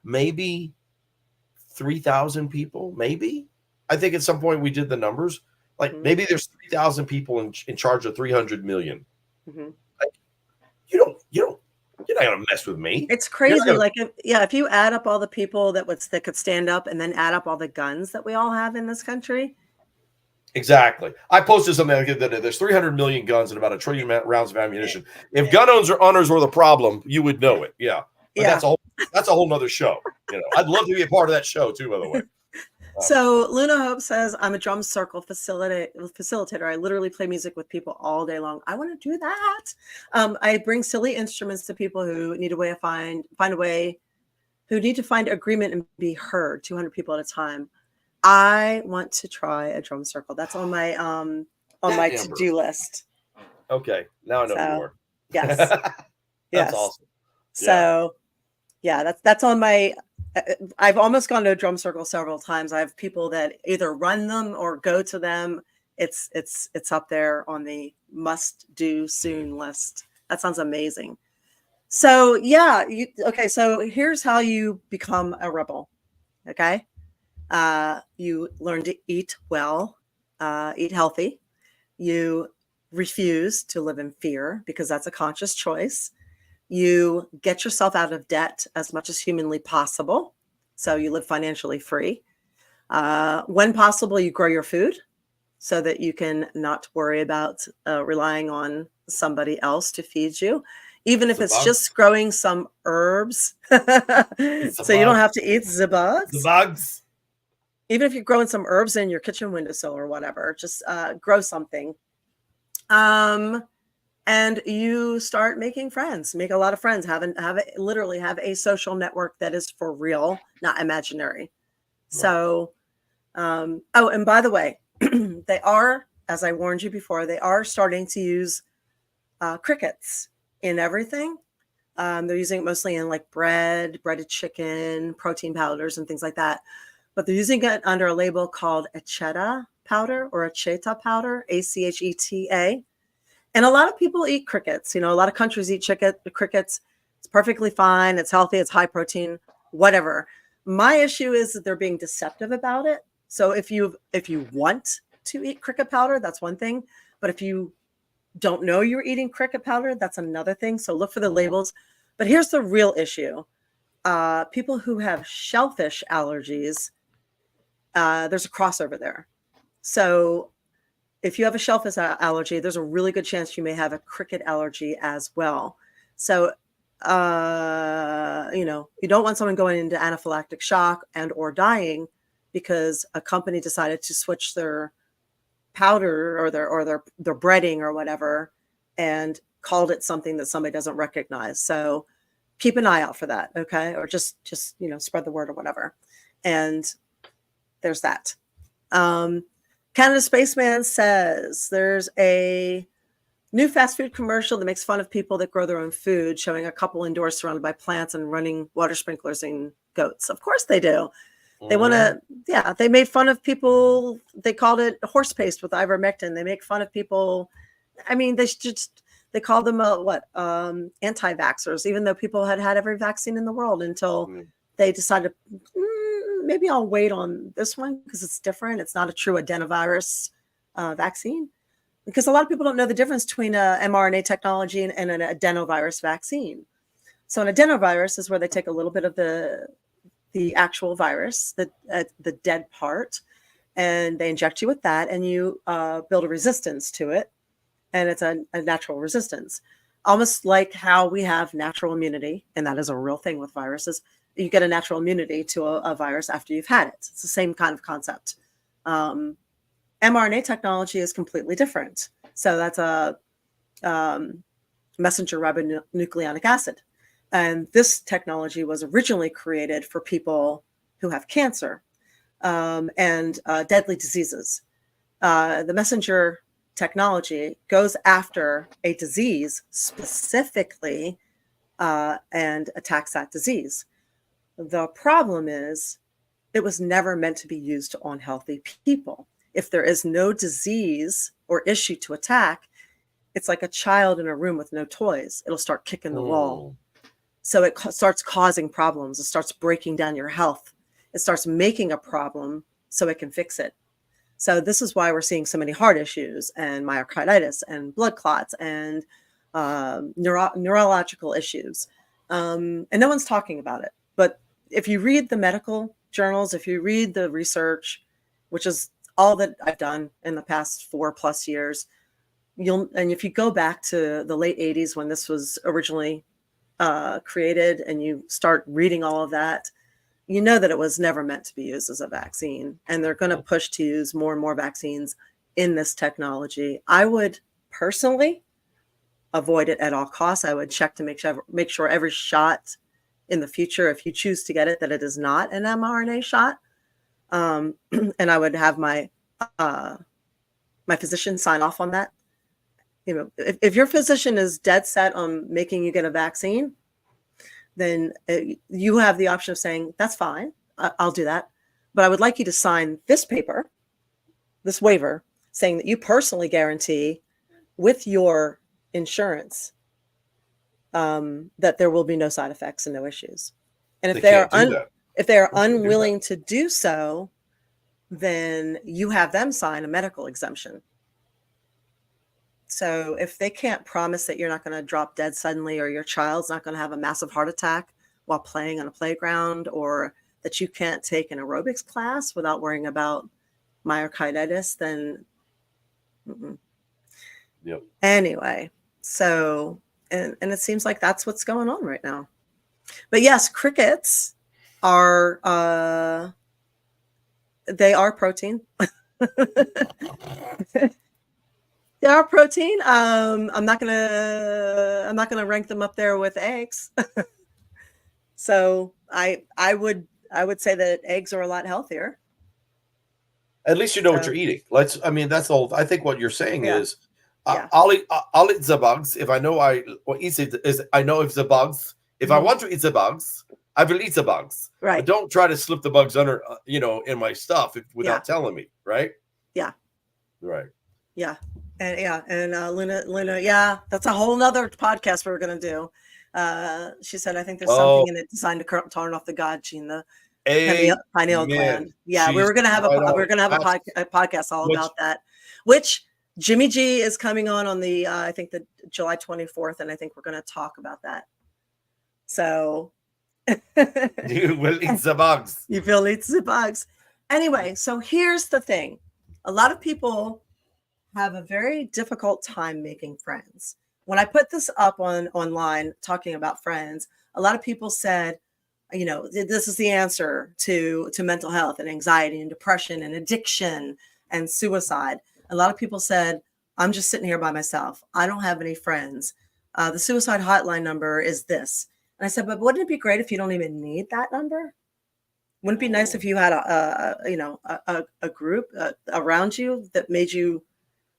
maybe 3,000 people, maybe. I think at some point we did the numbers. Like maybe there's 3,000 people in charge of 300 million. Like, you're not gonna mess with me. It's crazy. Like, if you add up all the people that could stand up, and then add up all the guns that we all have in this country. Exactly. I posted something like that. There's 300 million guns and about 1 trillion rounds of ammunition. If gun owners were the problem, you would know it. Yeah. But that's a whole nother show. I'd love to be a part of that show too, by the way. So Luna Hope says, I'm a drum circle facilitator. I literally play music with people all day long. I want to do that. I bring silly instruments to people who need who need to find agreement and be heard, 200 people at a time. I want to try a drum circle. That's on my to-do list. Okay. Now I know more. Yes. That's awesome. So that's on my I've almost gone to a drum circle several times. I have people that either run them or go to them. It's up there on the must do soon list. That sounds amazing. So so here's how you become a rebel. Okay. You learn to eat well, eat healthy. You refuse to live in fear because that's a conscious choice. You get yourself out of debt as much as humanly possible. So you live financially free. When possible, you grow your food so that you can not worry about relying on somebody else to feed you, even if it's just growing some herbs. So you don't have to eat the bugs. Even if you're growing some herbs in your kitchen windowsill or whatever, just grow something. And you start making friends, make a lot of friends, literally have a social network that is for real, not imaginary. Right. So, and by the way, they are, as I warned you before, they are starting to use crickets in everything. They're using it mostly in like breaded chicken, protein powders, and things like that. But they're using it under a label called acheta powder or acheta powder, ACHETA. And a lot of people eat crickets. A lot of countries eat crickets. It's perfectly fine. It's healthy. It's high protein, whatever. My issue is that they're being deceptive about it. So if you want to eat cricket powder, that's one thing. But if you don't know you're eating cricket powder, that's another thing. So look for the labels. But here's the real issue. People who have shellfish allergies, there's a crossover there. So if you have a shellfish allergy, there's a really good chance you may have a cricket allergy as well. So, you don't want someone going into anaphylactic shock and or dying because a company decided to switch their powder or their breading or whatever and called it something that somebody doesn't recognize. So keep an eye out for that. Okay. Or just spread the word or whatever. And there's that. Canada Spaceman says there's a new fast food commercial that makes fun of people that grow their own food, showing a couple indoors surrounded by plants and running water sprinklers and goats. Of course they do. They want to, they made fun of people. They called it horse paste with ivermectin. They make fun of people. I mean, they call them anti-vaxxers, even though people had every vaccine in the world until they decided maybe I'll wait on this one because it's different. It's not a true adenovirus vaccine, because a lot of people don't know the difference between mRNA technology and an adenovirus vaccine. So an adenovirus is where they take a little bit of the actual virus, the dead part, and they inject you with that, and you build a resistance to it, and it's a natural resistance, almost like how we have natural immunity, and that is a real thing with viruses. You get a natural immunity to a virus after you've had it. It's the same kind of concept. mRNA technology is completely different. So that's a messenger ribonucleic acid. And this technology was originally created for people who have cancer and deadly diseases. The messenger technology goes after a disease specifically and attacks that disease. The problem is it was never meant to be used on healthy people. if there is no disease or issue to attack, it's like a child in a room with no toys. It'll start kicking the wall. So it starts causing problems. It starts breaking down your health. It starts making a problem so it can fix it. So this is why we're seeing so many heart issues and myocarditis and blood clots and neurological issues. And no one's talking about it. But if you read the medical journals, if you read the research, which is all that I've done in the past 4+ years, and if you go back to the late 80s when this was originally created and you start reading all of that, you know that it was never meant to be used as a vaccine. And they're going to push to use more and more vaccines in this technology. I would personally avoid it at all costs. I would check to make sure every shot in the future, if you choose to get it, that it is not an mRNA shot. And I would have my physician sign off on that. You know, if your physician is dead set on making you get a vaccine, then you have the option of saying, that's fine, I'll do that. But I would like you to sign this paper, this waiver, saying that you personally guarantee with your insurance that there will be no side effects and no issues. And if they are unwilling to do so, then you have them sign a medical exemption. So if they can't promise that you're not going to drop dead suddenly, or your child's not going to have a massive heart attack while playing on a playground, or that you can't take an aerobics class without worrying about myocarditis, then Yep. Anyway, so and it seems like that's what's going on right now. But yes, crickets are they are protein. They are protein. I'm not gonna rank them up there with eggs. So I would say that eggs are a lot healthier. At least you know what you're eating. That's all. I think what you're saying is, Yeah. I'll eat the bugs if I know I know if the bugs. If I want to eat the bugs, I will eat the bugs. Right. But don't try to slip the bugs under, in my stuff without telling me. Right. Yeah. Right. Yeah. And Luna, yeah, that's a whole nother podcast we're gonna do. She said, I think there's something in it designed to turn off the God gene, the pineal gland. Yeah, we're gonna have a podcast all about that. Which Jimmy G is coming on the I think the July 24th, and I think we're gonna talk about that. So you will eat the bugs. You will eat the bugs. Anyway, so here's the thing: a lot of people have a very difficult time making friends. When I put this up online talking about friends, a lot of people said, this is the answer to mental health and anxiety and depression and addiction and suicide. A lot of people said, I'm just sitting here by myself. I don't have any friends. The suicide hotline number is this. And I said, but wouldn't it be great if you don't even need that number? Wouldn't it be nice if you had a group around you that made you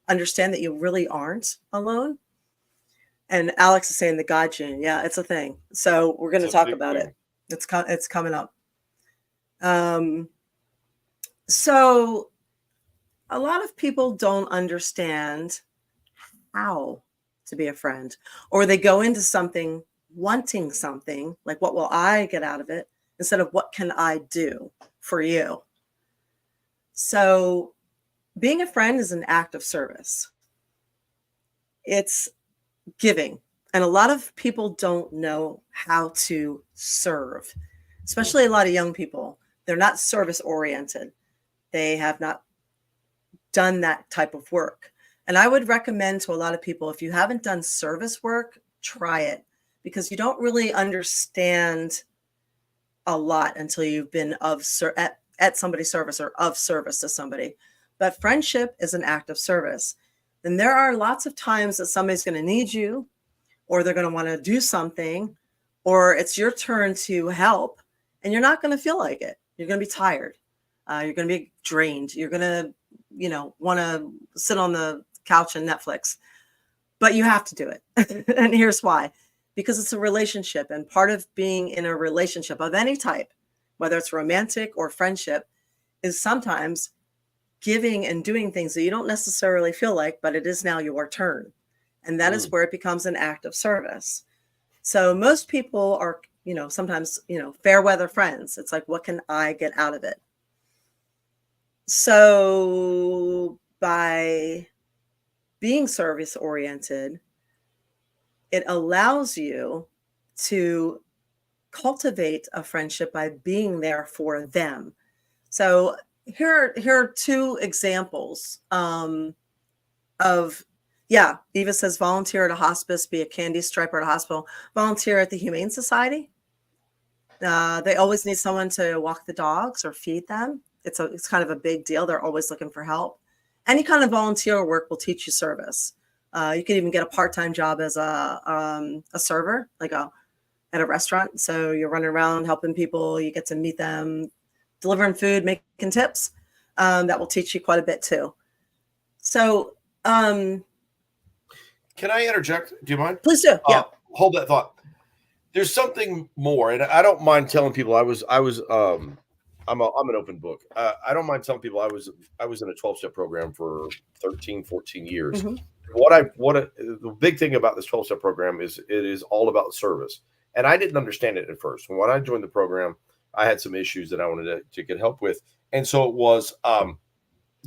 understand that you really aren't alone? And Alex is saying the God gene. Yeah, it's a thing. So we're going to talk about it. It's coming up. So a lot of people don't understand how to be a friend, or they go into something wanting something like, what will I get out of it, instead of what can I do for you? So being a friend is an act of service. It's giving. And a lot of people don't know how to serve, especially a lot of young people. They're not service oriented. They have not done that type of work. And I would recommend to a lot of people, if you haven't done service work, try it, because you don't really understand a lot until you've been at somebody's service or of service to somebody. But friendship is an act of service. And there are lots of times that somebody's going to need you, or they're going to want to do something, or it's your turn to help, and you're not going to feel like it. You're going to be tired. You're going to be drained. You're going to, want to sit on the couch and Netflix, but you have to do it. And here's why: because it's a relationship, and part of being in a relationship of any type, whether it's romantic or friendship, is sometimes giving and doing things that you don't necessarily feel like, but it is now your turn. And that is where it becomes an act of service. So most people are, sometimes, fair weather friends. It's like, what can I get out of it? So by being service oriented, it allows you to cultivate a friendship by being there for them. So here are two examples of, Eva says volunteer at a hospice, be a candy striper at a hospital, volunteer at the Humane Society. They always need someone to walk the dogs or feed them. It's kind of a big deal. They're always looking for help. Any kind of volunteer work will teach you service. You could even get a part-time job as a server, at a restaurant. So you're running around helping people. You get to meet them, delivering food, making tips. That will teach you quite a bit too. So, can I interject? Do you mind? Please do. Yeah. Hold that thought. There's something more, and I don't mind telling people I'm an open book. I don't mind telling people I was in a 12-step program for 13, 14 years. Mm-hmm. The big thing about this 12-step program is it is all about service. And I didn't understand it at first. When I joined the program, I had some issues that I wanted to get help with. And so it was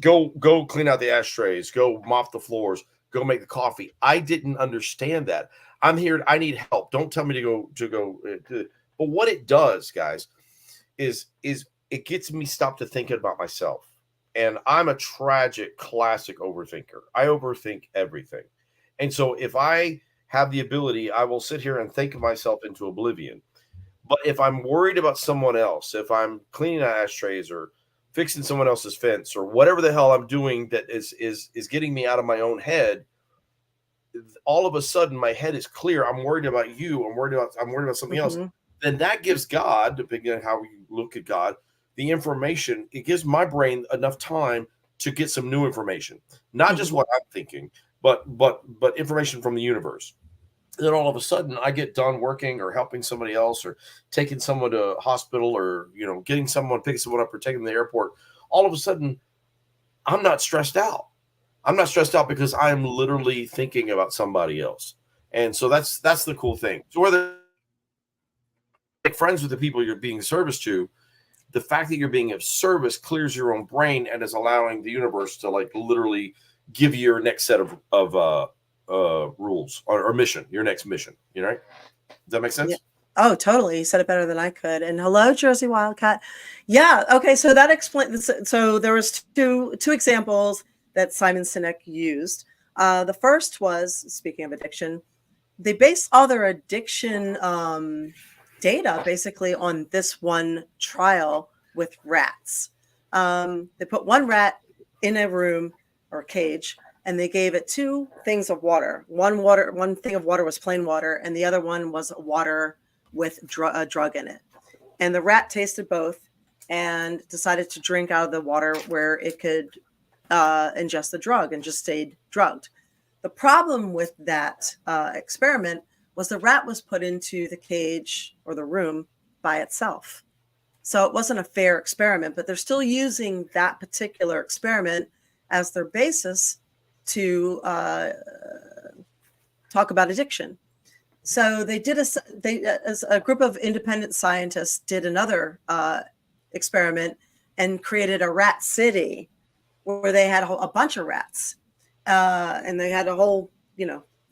go clean out the ashtrays, go mop the floors, go make the coffee. I didn't understand that. I'm here. I need help. Don't tell me to go. But what it does, guys, is it gets me stopped to thinking about myself. And I'm a tragic, classic overthinker. I overthink everything. And so if I have the ability, I will sit here and think myself into oblivion. But if I'm worried about someone else, if I'm cleaning ashtrays or fixing someone else's fence or whatever the hell I'm doing that is getting me out of my own head, all of a sudden my head is clear. I'm worried about you. I'm worried about something else. Then that gives God, depending on how you look at God, the information. It gives my brain enough time to get some new information, not just what I'm thinking, but information from the universe. And then all of a sudden I get done working or helping somebody else or taking someone to a hospital or, picking someone up or taking them to the airport. All of a sudden I'm not stressed out. I'm not stressed out because I'm literally thinking about somebody else. And so that's the cool thing. So whether you're friends with the people you're being service to, the fact that you're being of service clears your own brain and is allowing the universe to literally give you your next set of rules or mission, your next mission. Right? Does that make sense? Yeah. Oh, totally. You said it better than I could. And hello, Jersey Wildcat. Yeah. Okay. So that explains. So there was two examples that Simon Sinek used. The first was, speaking of addiction, they based all their addiction data basically on this one trial with rats. They put one rat in a room or cage, and they gave it two things of water. One thing of water was plain water, and the other one was water with a drug in it. And the rat tasted both and decided to drink out of the water where it could ingest the drug and just stayed drugged. The problem with that experiment was the rat was put into the cage or the room by itself. So it wasn't a fair experiment, but they're still using that particular experiment as their basis to talk about addiction. So they did as a group of independent scientists did another experiment and created a rat city where they had a bunch of rats, and they had a whole,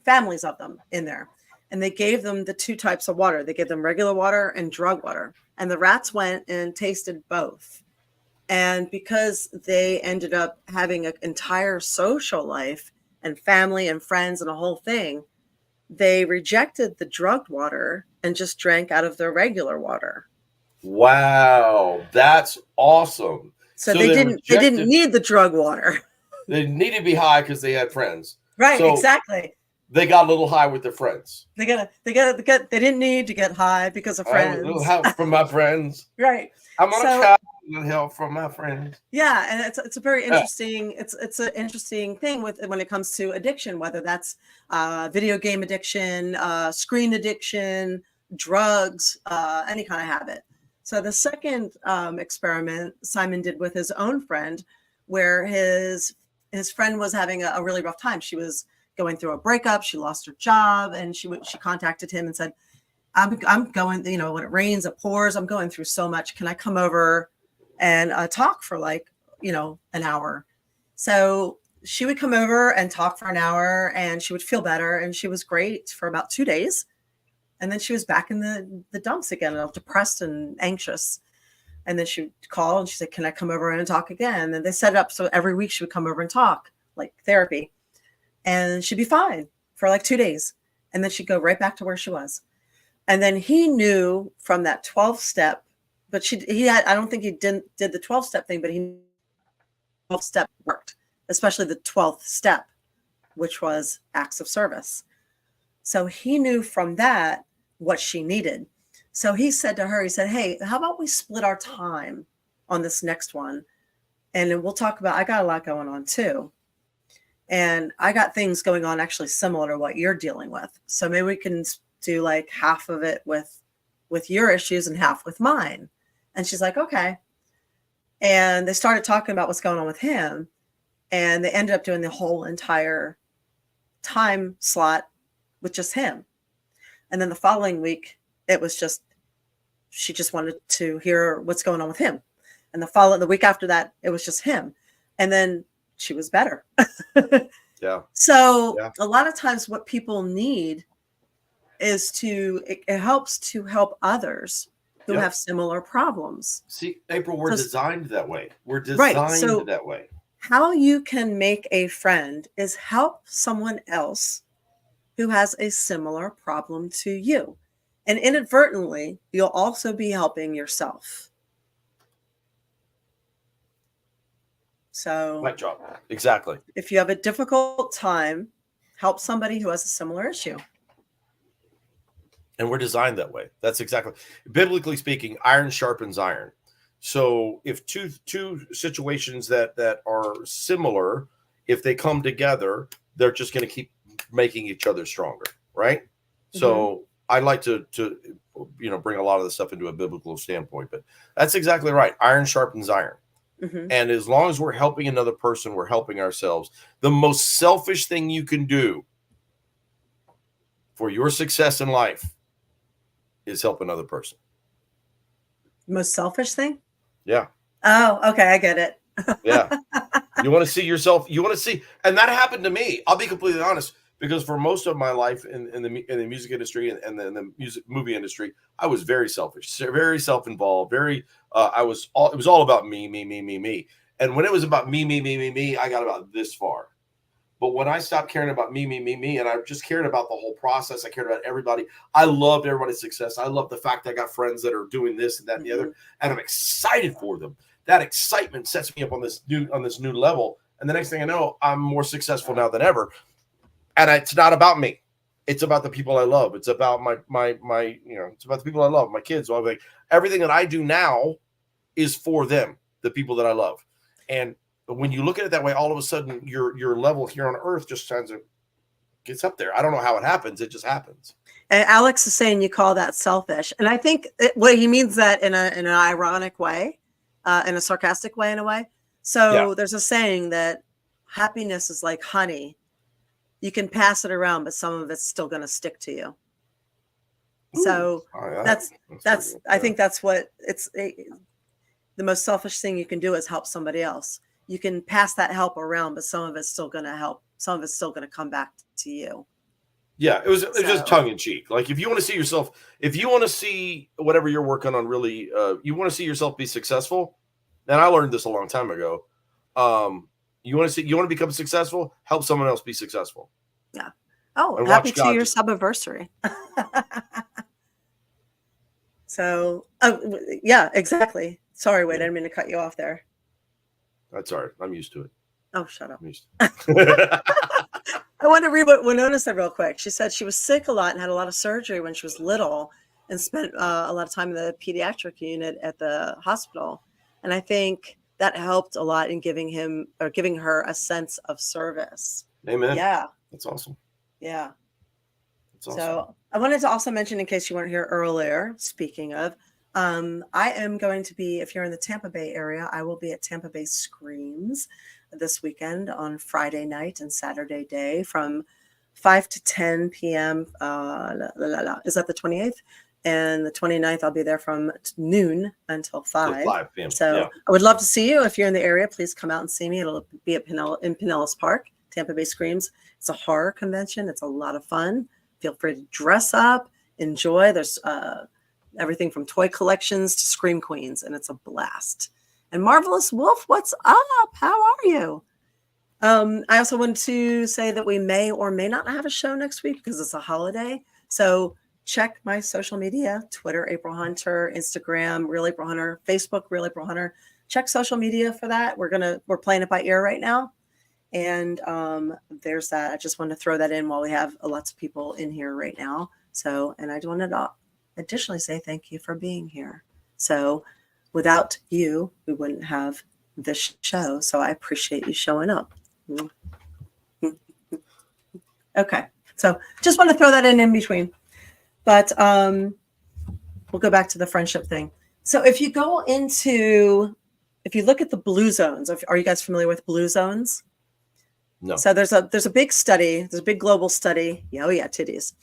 families of them in there. And they gave them the two types of water. They gave them regular water and drug water. And the rats went and tasted both. And because they ended up having an entire social life and family and friends and a whole thing, they rejected the drugged water and just drank out of their regular water. Wow, that's awesome. So they didn't need the drug water. They needed to be high because they had friends. Right, so exactly. They got a little high with their friends. They didn't need to get high because of friends. A little help from my friends. Right. I'm gonna try a little help from my friends. Yeah, and it's a very interesting it's an interesting thing when it comes to addiction, whether that's video game addiction, screen addiction, drugs, any kind of habit. So the second experiment Simon did with his own friend where his friend was having a really rough time. She was going through a breakup. She lost her job, and she contacted him and said, I'm going, when it rains, it pours. I'm going through so much. Can I come over and talk for an hour? So she would come over and talk for an hour, and she would feel better. And she was great for about 2 days. And then she was back in the dumps again, depressed and anxious. And then she would call and she said, can I come over and talk again? And they set it up so every week she would come over and talk, like therapy. And she'd be fine for like 2 days. And then she'd go right back to where she was. And then he knew from that 12-step, but I don't think he did the 12-step thing, but he 12-step worked, especially the 12th step, which was acts of service. So he knew from that what she needed. So he said to her, he said, hey, how about we split our time on this next one? And then we'll talk about, I got a lot going on too. And I got things going on actually similar to what you're dealing with. So maybe we can do like half of it with your issues and half with mine. And she's like, okay. And they started talking about what's going on with him. And they ended up doing the whole entire time slot with just him. And then the following week, it was just, she just wanted to hear what's going on with him. And the week after that, it was just him. And then she was better. Yeah. So a lot of times what people need is it helps to help others who have similar problems. See, April, we're designed that way. We're designed that way. How you can make a friend is help someone else who has a similar problem to you. And inadvertently, you'll also be helping yourself. So, Mic drop. Exactly. If you have a difficult time, help somebody who has a similar issue. And we're designed that way. That's exactly, biblically speaking, iron sharpens iron. So if two situations that are similar, if they come together, they're just going to keep making each other stronger, right? Mm-hmm. So I like to bring a lot of this stuff into a biblical standpoint, but that's exactly right. Iron sharpens iron. Mm-hmm. And as long as we're helping another person, we're helping ourselves. The most selfish thing you can do for your success in life is help another person. Most selfish thing? Yeah. Oh, okay. I get it. Yeah. You want to see yourself. You want to see. And that happened to me. I'll be completely honest, because for most of my life in the music industry and the movie industry, I was very selfish, very self-involved, it was all about me. And when it was about me, I got about this far. But when I stopped caring about me, and I just cared about the whole process, I cared about everybody. I loved everybody's success. I love the fact I got friends that are doing this and that and the other, and I'm excited for them. That excitement sets me up on this new level. And the next thing I know, I'm more successful now than ever. And it's not about me. It's about the people I love. It's about my it's about the people I love, my kids. So everything that I do now is for them, the people that I love. And when you look at it that way, all of a sudden your level here on earth just gets up there. I don't know how it happens. It just happens. And Alex is saying you call that selfish. And I think he means that in an ironic way, in a sarcastic way, in a way. So there's a saying that happiness is like honey. You can pass it around, but some of it's still going to stick to you. Ooh. So that's I think that's what the most selfish thing you can do is help somebody else. You can pass that help around, but some of it's still going to help. Some of it's still going to come back to you. Yeah, it was just tongue in cheek. Like if you want to see yourself, if you want to see whatever you're working on, really, you want to see yourself be successful. And I learned this a long time ago. You want to become successful, help someone else be successful. Yeah. Oh, and happy 2 year sub-anniversary. So, yeah, exactly. Sorry, Wade, I didn't mean to cut you off there. That's all right. I'm used to it. Oh, shut up. I'm used to it. I want to read what Winona said real quick. She said she was sick a lot and had a lot of surgery when she was little and spent a lot of time in the pediatric unit at the hospital. And I think that helped a lot in giving her a sense of service. Amen. Yeah. That's awesome. Yeah. That's awesome. So I wanted to also mention, in case you weren't here earlier, speaking of, I am going to be, if you're in the Tampa Bay area, I will be at Tampa Bay Screams this weekend on Friday night and Saturday day from 5 to 10 p.m. Is that the 28th? And the 29th, I'll be there from noon until 5. 5 p.m. So Yeah. I would love to see you. If you're in the area, please come out and see me. It'll be at in Pinellas Park, Tampa Bay Screams. It's a horror convention. It's a lot of fun. Feel free to dress up, enjoy. There's everything from toy collections to Scream Queens, and it's a blast. And Marvelous Wolf, what's up? How are you? I also want to say that we may or may not have a show next week because it's a holiday. So check my social media, Twitter, April Hunter, Instagram, Real April Hunter, Facebook, Real April Hunter. Check social media for that. We're playing it by ear right now. And there's that. I just want to throw that in while we have lots of people in here right now. So, and I wanted to additionally say thank you for being here. So without you, we wouldn't have this show. So I appreciate you showing up. Okay. So just want to throw that in between. But we'll go back to the friendship thing. So if you look at the blue zones, are you guys familiar with blue zones? No. So there's a big study, there's a big global study. Oh yeah, titties.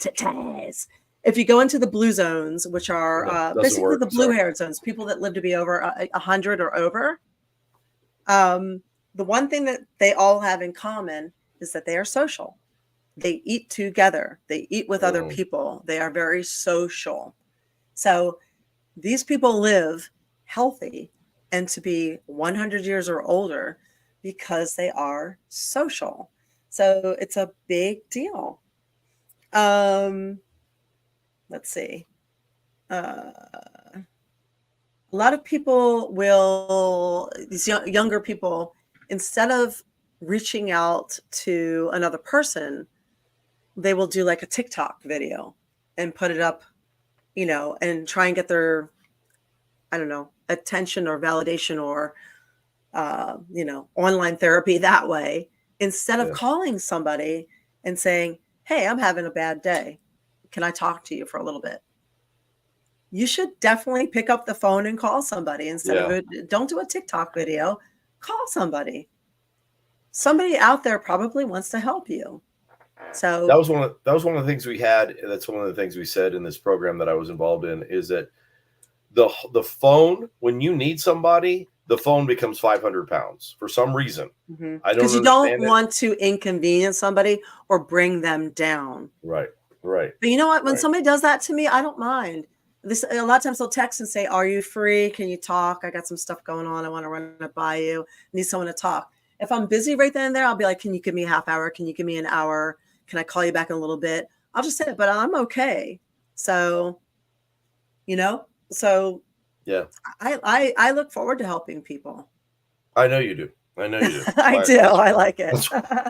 Titties. If you go into the blue zones, which are basically the blue-haired zones, people that live to be over 100 or over, the one thing that they all have in common is that they are social. They eat together. They eat with other people. They are very social. So these people live healthy and to be 100 years or older because they are social. So it's a big deal. Let's see. A lot of people these younger people, instead of reaching out to another person, they will do like a TikTok video and put it up, and try and get their, attention or validation or, online therapy that way, instead of calling somebody and saying, hey, I'm having a bad day. Can I talk to you for a little bit? You should definitely pick up the phone and call somebody instead of don't do a TikTok video. Call somebody. Somebody out there probably wants to help you. So that was one of the things we had. That's one of the things we said in this program that I was involved in, is that the phone, when you need somebody, the phone becomes 500 pounds for some reason. Mm-hmm. I don't because you don't want to inconvenience somebody or bring them down. Right. But you know what? When somebody does that to me, I don't mind. A lot of times they'll text and say, are you free? Can you talk? I got some stuff going on. I want to run it by you. I need someone to talk. If I'm busy right then and there, I'll be like, can you give me a half hour? Can you give me an hour? Can I call you back in a little bit? I'll just say it, but I'm okay. So, yeah, I look forward to helping people. I know you do. I do. I do. I like it.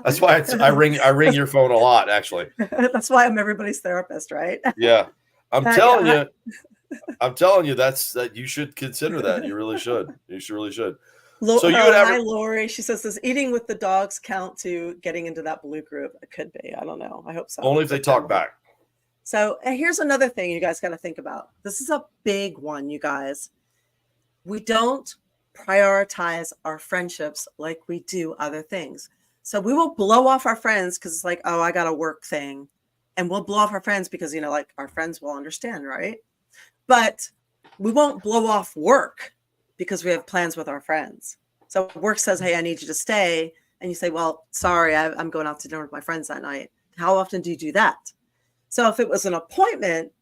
That's why I ring your phone a lot, actually. That's why I'm everybody's therapist, right? Yeah. I'm telling you that you should consider that. You really should. You really should. So hi, Lori. She says, does eating with the dogs count to getting into that blue group? It could be. I don't know. I hope so. Only if they talk back. So here's another thing you guys got to think about. This is a big one, you guys. We don't prioritize our friendships like we do other things. So we will blow off our friends because it's like, oh, I got a work thing. And we'll blow off our friends because, like our friends will understand, right? But we won't blow off work because we have plans with our friends. So work says, hey, I need you to stay. And you say, well, sorry, I'm going out to dinner with my friends that night. How often do you do that? So if it was an appointment,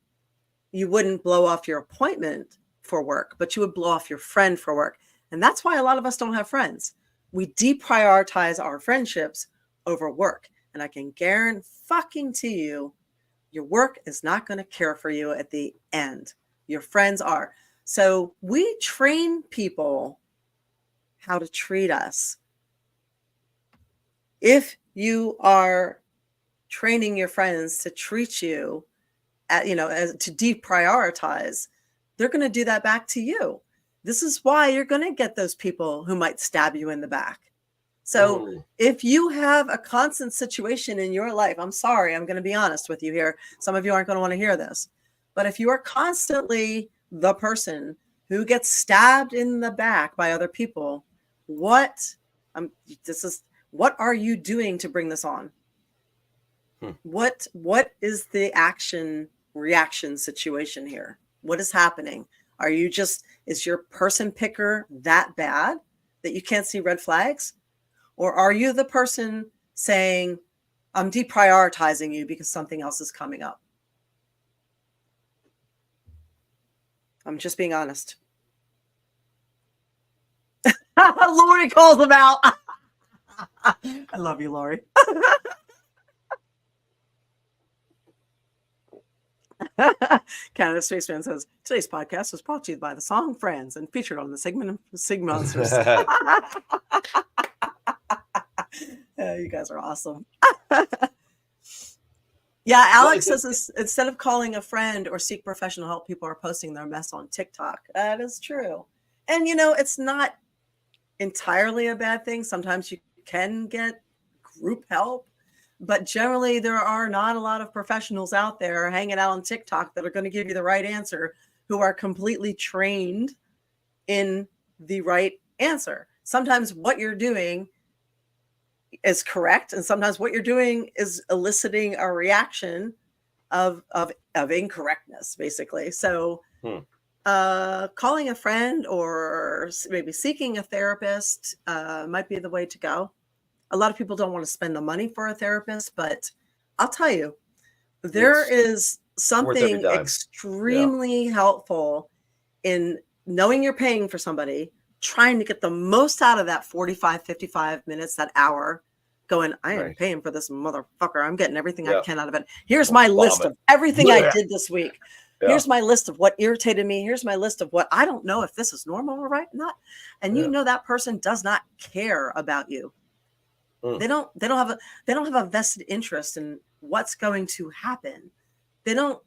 you wouldn't blow off your appointment for work, but you would blow off your friend for work. And that's why a lot of us don't have friends. We deprioritize our friendships over work. And I can guarantee you, your work is not going to care for you at the end. Your friends are. So we train people how to treat us. If you are training your friends to treat you as to deprioritize, they're going to do that back to you. This is why you're going to get those people who might stab you in the back. So if you have a constant situation in your life, I'm sorry, I'm going to be honest with you here. Some of you aren't going to want to hear this, But if you are constantly the person who gets stabbed in the back by other people, what are you doing to bring this on? What is the action reaction situation here? What is happening? Is your person picker that bad that you can't see red flags? Or are you the person saying, I'm deprioritizing you because something else is coming up? I'm just being honest. Lori calls them out. I love you, Lori. Canada Spaceman says, today's podcast was brought to you by the song Friends and featured on the segment of Sig Monsters. You guys are awesome. Yeah, Alex says instead of calling a friend or seek professional help, people are posting their mess on TikTok. That is true. And, it's not entirely a bad thing. Sometimes you can get group help. But generally, there are not a lot of professionals out there hanging out on TikTok that are going to give you the right answer, who are completely trained in the right answer. Sometimes what you're doing is correct, and sometimes what you're doing is eliciting a reaction of incorrectness, basically. So calling a friend or maybe seeking a therapist might be the way to go. A lot of people don't want to spend the money for a therapist, but I'll tell you, there is something extremely helpful in knowing you're paying for somebody, trying to get the most out of that 45, 55 minutes, that hour, going, I am paying for this motherfucker. I'm getting everything I can out of it. Here's my list of everything I did this week. Here's my list of what irritated me. Here's my list of what I don't know if this is normal or not. And that person does not care about you. They don't have a vested interest in what's going to happen. They don't,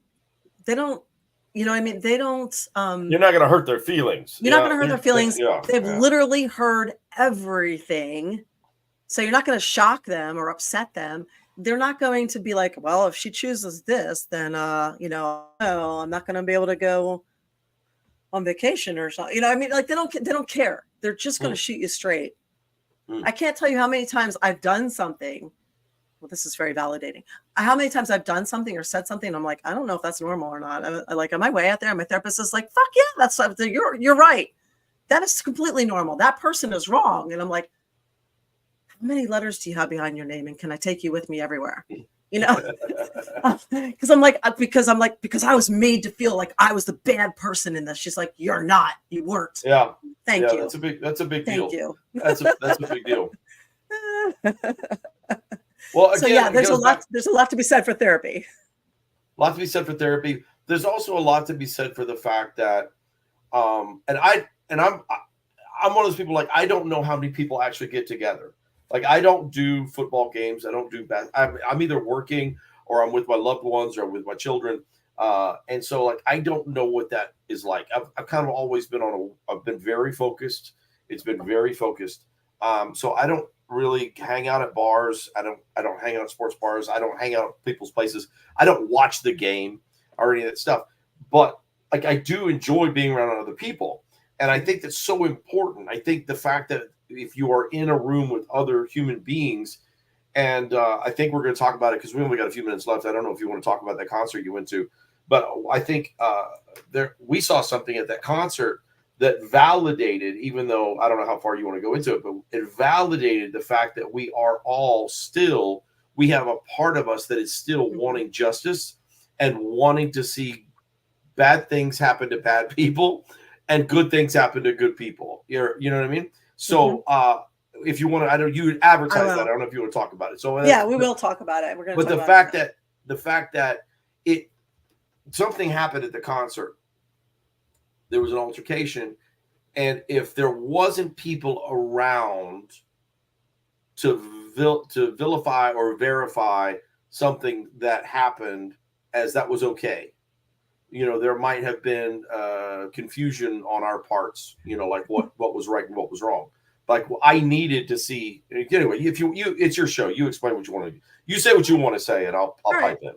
they don't, they don't, you're not going to hurt their feelings. You're not going to hurt their feelings. They've literally heard everything. So you're not going to shock them or upset them. They're not going to be like, well, if she chooses this, then, I'm not going to be able to go on vacation or something. Like they don't care. They're just going to shoot you straight. I can't tell you how many times I've done something. Well, this is very validating. How many times I've done something or said something, and I'm like, I don't know if that's normal or not. I'm like, on my way out there, and my therapist is like, fuck yeah, that's something. You're right. That is completely normal. That person is wrong. And I'm like, how many letters do you have behind your name? And can I take you with me everywhere? Because I was made to feel like I was the bad person in this. She's like, you're not. You weren't. Yeah. Thank you. That's a big deal. Thank you. That's a big deal. Well, again, there's a lot to be said for therapy. A lot to be said for therapy. There's also a lot to be said for the fact that, I'm one of those people, like, I don't know how many people actually get together. Like, I don't do football games. I don't do I'm either working or I'm with my loved ones or with my children. And so, like, I don't know what that is like. I've kind of always been I've been very focused. It's been very focused. So I don't really hang out at bars. I don't hang out at sports bars. I don't hang out at people's places. I don't watch the game or any of that stuff. But, like, I do enjoy being around other people. And I think that's so important. I think the fact that if you are in a room with other human beings, and I think we're going to talk about it because we only got a few minutes left. I don't know if you want to talk about that concert you went to, but I think we saw something at that concert that validated, even though I don't know how far you want to go into it, but it validated the fact that we are all still, we have a part of us that is still wanting justice and wanting to see bad things happen to bad people and good things happen to good people. You know what I mean? So if you want to, I don't, you advertise that. I don't know if you want to talk about it. So yeah, we will talk about it. We're going to. But the fact that something happened at the concert, there was an altercation, and if there wasn't people around to vilify or verify something that happened as that was okay, there might have been confusion on our parts, like what was right and what was wrong. Like, I needed to see. Anyway, if you it's your show. You explain what you want to do. You say what you want to say, and I'll pipe in.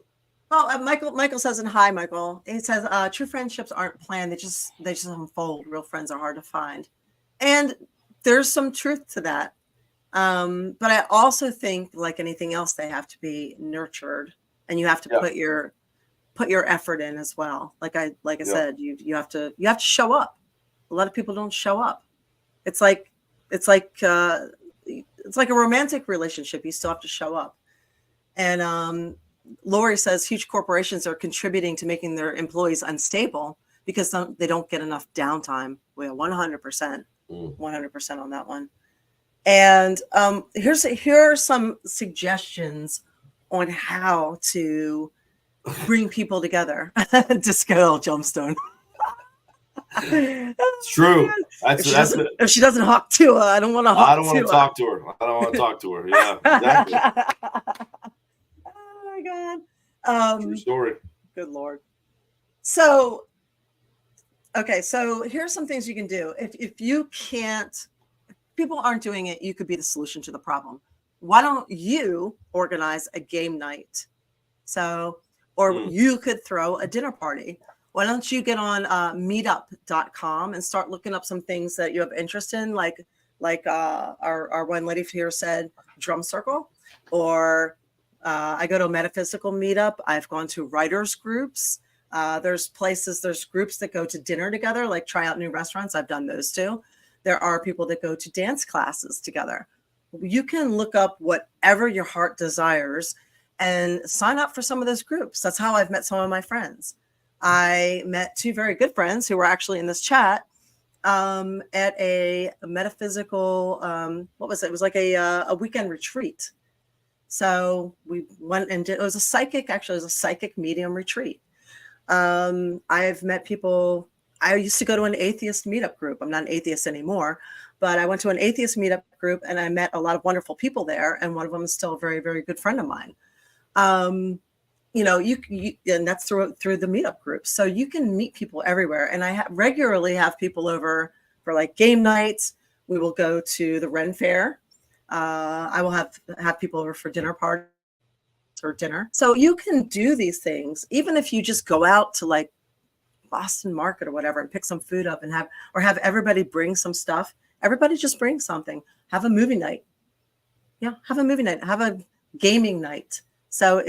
Well, Michael says, and hi, Michael. He says, true friendships aren't planned. They just unfold. Real friends are hard to find. And there's some truth to that. But I also think, like anything else, they have to be nurtured, and you have to put your effort in as well. Like I said, you have to show up. A lot of people don't show up. It's like a romantic relationship. You still have to show up. And Lori says huge corporations are contributing to making their employees unstable because they don't get enough downtime. We're 100%, 100% on that one. And here are some suggestions on how to bring people together. Disco Jumpstone. It's true. If she doesn't hawk to her, I don't want to hawk. I don't want to talk to her. I don't want to talk to her. Yeah, exactly. Oh my God. True story. Good Lord. So, okay. So here's some things you can do. If you can't, if people aren't doing it, you could be the solution to the problem. Why don't you organize a game night? Or you could throw a dinner party. Why don't you get on meetup.com and start looking up some things that you have interest in, like our one lady here said, drum circle, or I go to a metaphysical meetup. I've gone to writers groups. There's groups that go to dinner together, like try out new restaurants. I've done those too. There are people that go to dance classes together. You can look up whatever your heart desires and sign up for some of those groups. That's how I've met some of my friends. I met two very good friends who were actually in this chat at a metaphysical, what was it? It was like a weekend retreat. So we went and it was a psychic medium retreat. I've met people. I used to go to an atheist meetup group. I'm not an atheist anymore, but I went to an atheist meetup group and I met a lot of wonderful people there. And one of them is still a very, very good friend of mine. And that's through the meetup groups. So you can meet people everywhere. And I regularly have people over for like game nights. We will go to the Ren Fair. I will have people over for dinner parties or dinner. So you can do these things, even if you just go out to like Boston Market or whatever and pick some food up and have everybody bring some stuff. Everybody just bring something. Have a movie night. Yeah, have a movie night. Have a gaming night. So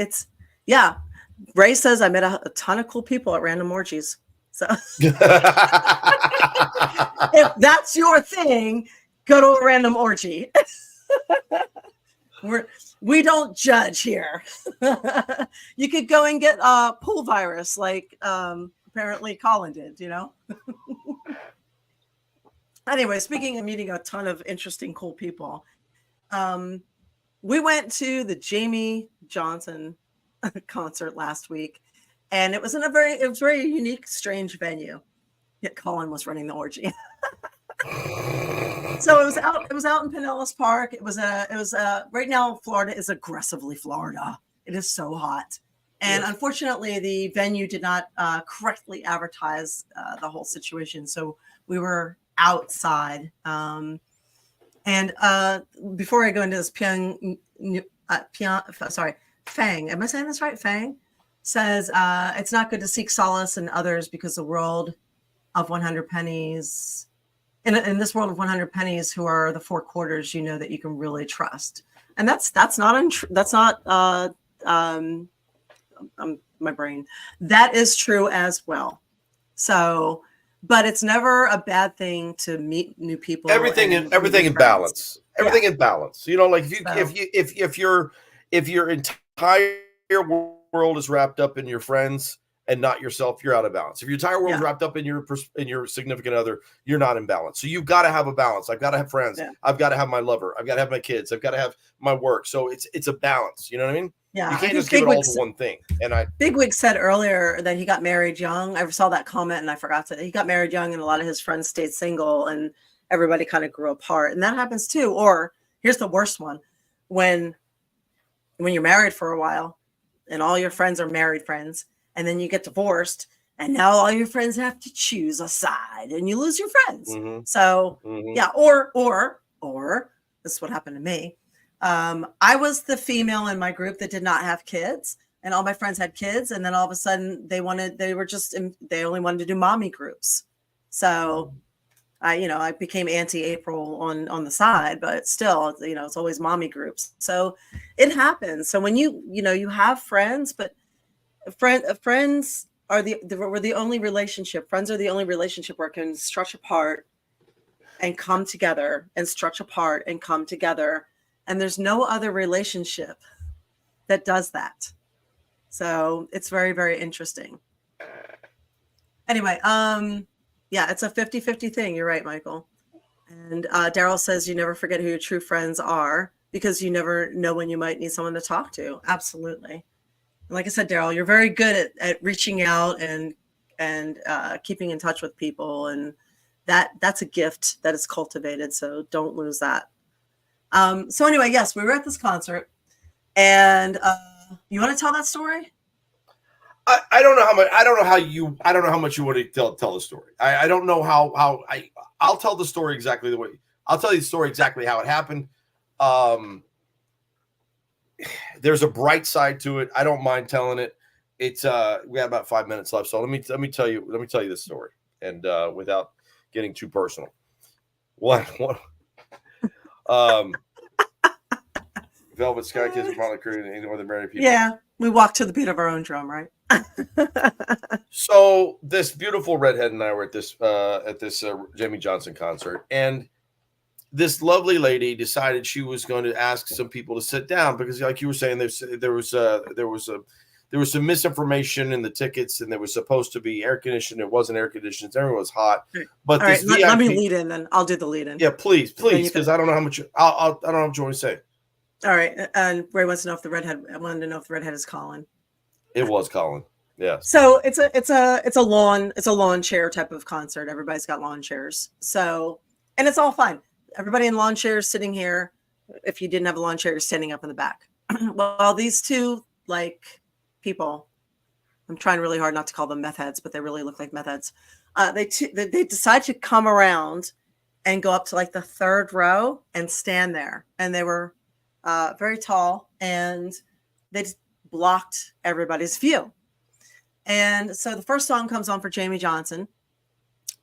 Ray says I met a ton of cool people at random orgies. So if that's your thing, go to a random orgy. We don't judge here. You could go and get a pool virus like apparently Colin did, Anyway, speaking of meeting a ton of interesting, cool people, we went to the Jamie Johnson concert last week, and it was very unique, strange venue. Yet Colin was running the orgy. So it was out in Pinellas Park. It was right now Florida is aggressively Florida. It is so hot. And unfortunately, the venue did not correctly advertise the whole situation. So we were outside. And before I go into this, Fang, am I saying this right? Fang says it's not good to seek solace in others because the world of 100 pennies, in this world of 100 pennies, who are the four quarters, that you can really trust. And that's not my brain. That is true as well. So, but it's never a bad thing to meet new people. Everything in balance. Everything in balance. Like if your entire world is wrapped up in your friends and not yourself, you're out of balance. If your entire world is wrapped up in your significant other, you're not in balance. So you've got to have a balance. I've got to have friends. Yeah. I've got to have my lover. I've got to have my kids. I've got to have my work. So it's a balance. You know what I mean? Yeah. You can't just give it all to one thing. And Bigwig said earlier that he got married young. I saw that comment and I forgot to. He got married young, and a lot of his friends stayed single, and everybody kind of grew apart. And that happens too. Or here's the worst one: when you're married for a while, and all your friends are married friends, and then you get divorced, and now all your friends have to choose a side, and you lose your friends. Mm-hmm. So or this is what happened to me. I was the female in my group that did not have kids. and all my friends had kids, and then all of a sudden they only wanted to do mommy groups. So I became anti-April on the side, but still, it's always mommy groups. So it happens. So when you have friends, but friends are the only relationship. Friends are the only relationship where it can stretch apart and come together, and stretch apart and come together. And there's no other relationship that does that. So it's very, very interesting. Anyway, yeah, it's a 50-50 thing. You're right, Michael. And Daryl says you never forget who your true friends are because you never know when you might need someone to talk to. Absolutely. And like I said, Daryl, you're very good at reaching out and keeping in touch with people. And that's a gift that is cultivated. So don't lose that. So anyway, yes, we were at this concert. And you want to tell that story? I don't know how much. I don't know how much you want to tell the story. I don't know how. I'll tell the story exactly the way. I'll tell you the story exactly how it happened. There's a bright side to it. I don't mind telling it. It's we got about 5 minutes left, so let me tell you this story, and without getting too personal. What? Velvet Sky Kids are probably creating Northern Married people. Yeah, we walk to the beat of our own drum, right? So this beautiful redhead and I were at this Jamie Johnson concert, and this lovely lady decided she was going to ask some people to sit down because, like you were saying, there was some misinformation in the tickets, and there was supposed to be air conditioned. It wasn't air conditioned. Everyone was hot. But all right, let me lead in, then I'll do the lead in. Yeah, please, because I don't know how much. I don't know what you want to say. All right, and Ray wants to know if the redhead. I wanted to know if the redhead is Colin. It was Colin. Yeah. So it's a lawn chair type of concert. Everybody's got lawn chairs. So, and it's all fine. Everybody in lawn chairs sitting here. If you didn't have a lawn chair, you're standing up in the back. Well, these two people, I'm trying really hard not to call them meth heads, but they really look like meth heads. They decide to come around and go up to the third row and stand there. And they were very tall, and they just blocked everybody's view. And so the first song comes on for Jamie Johnson,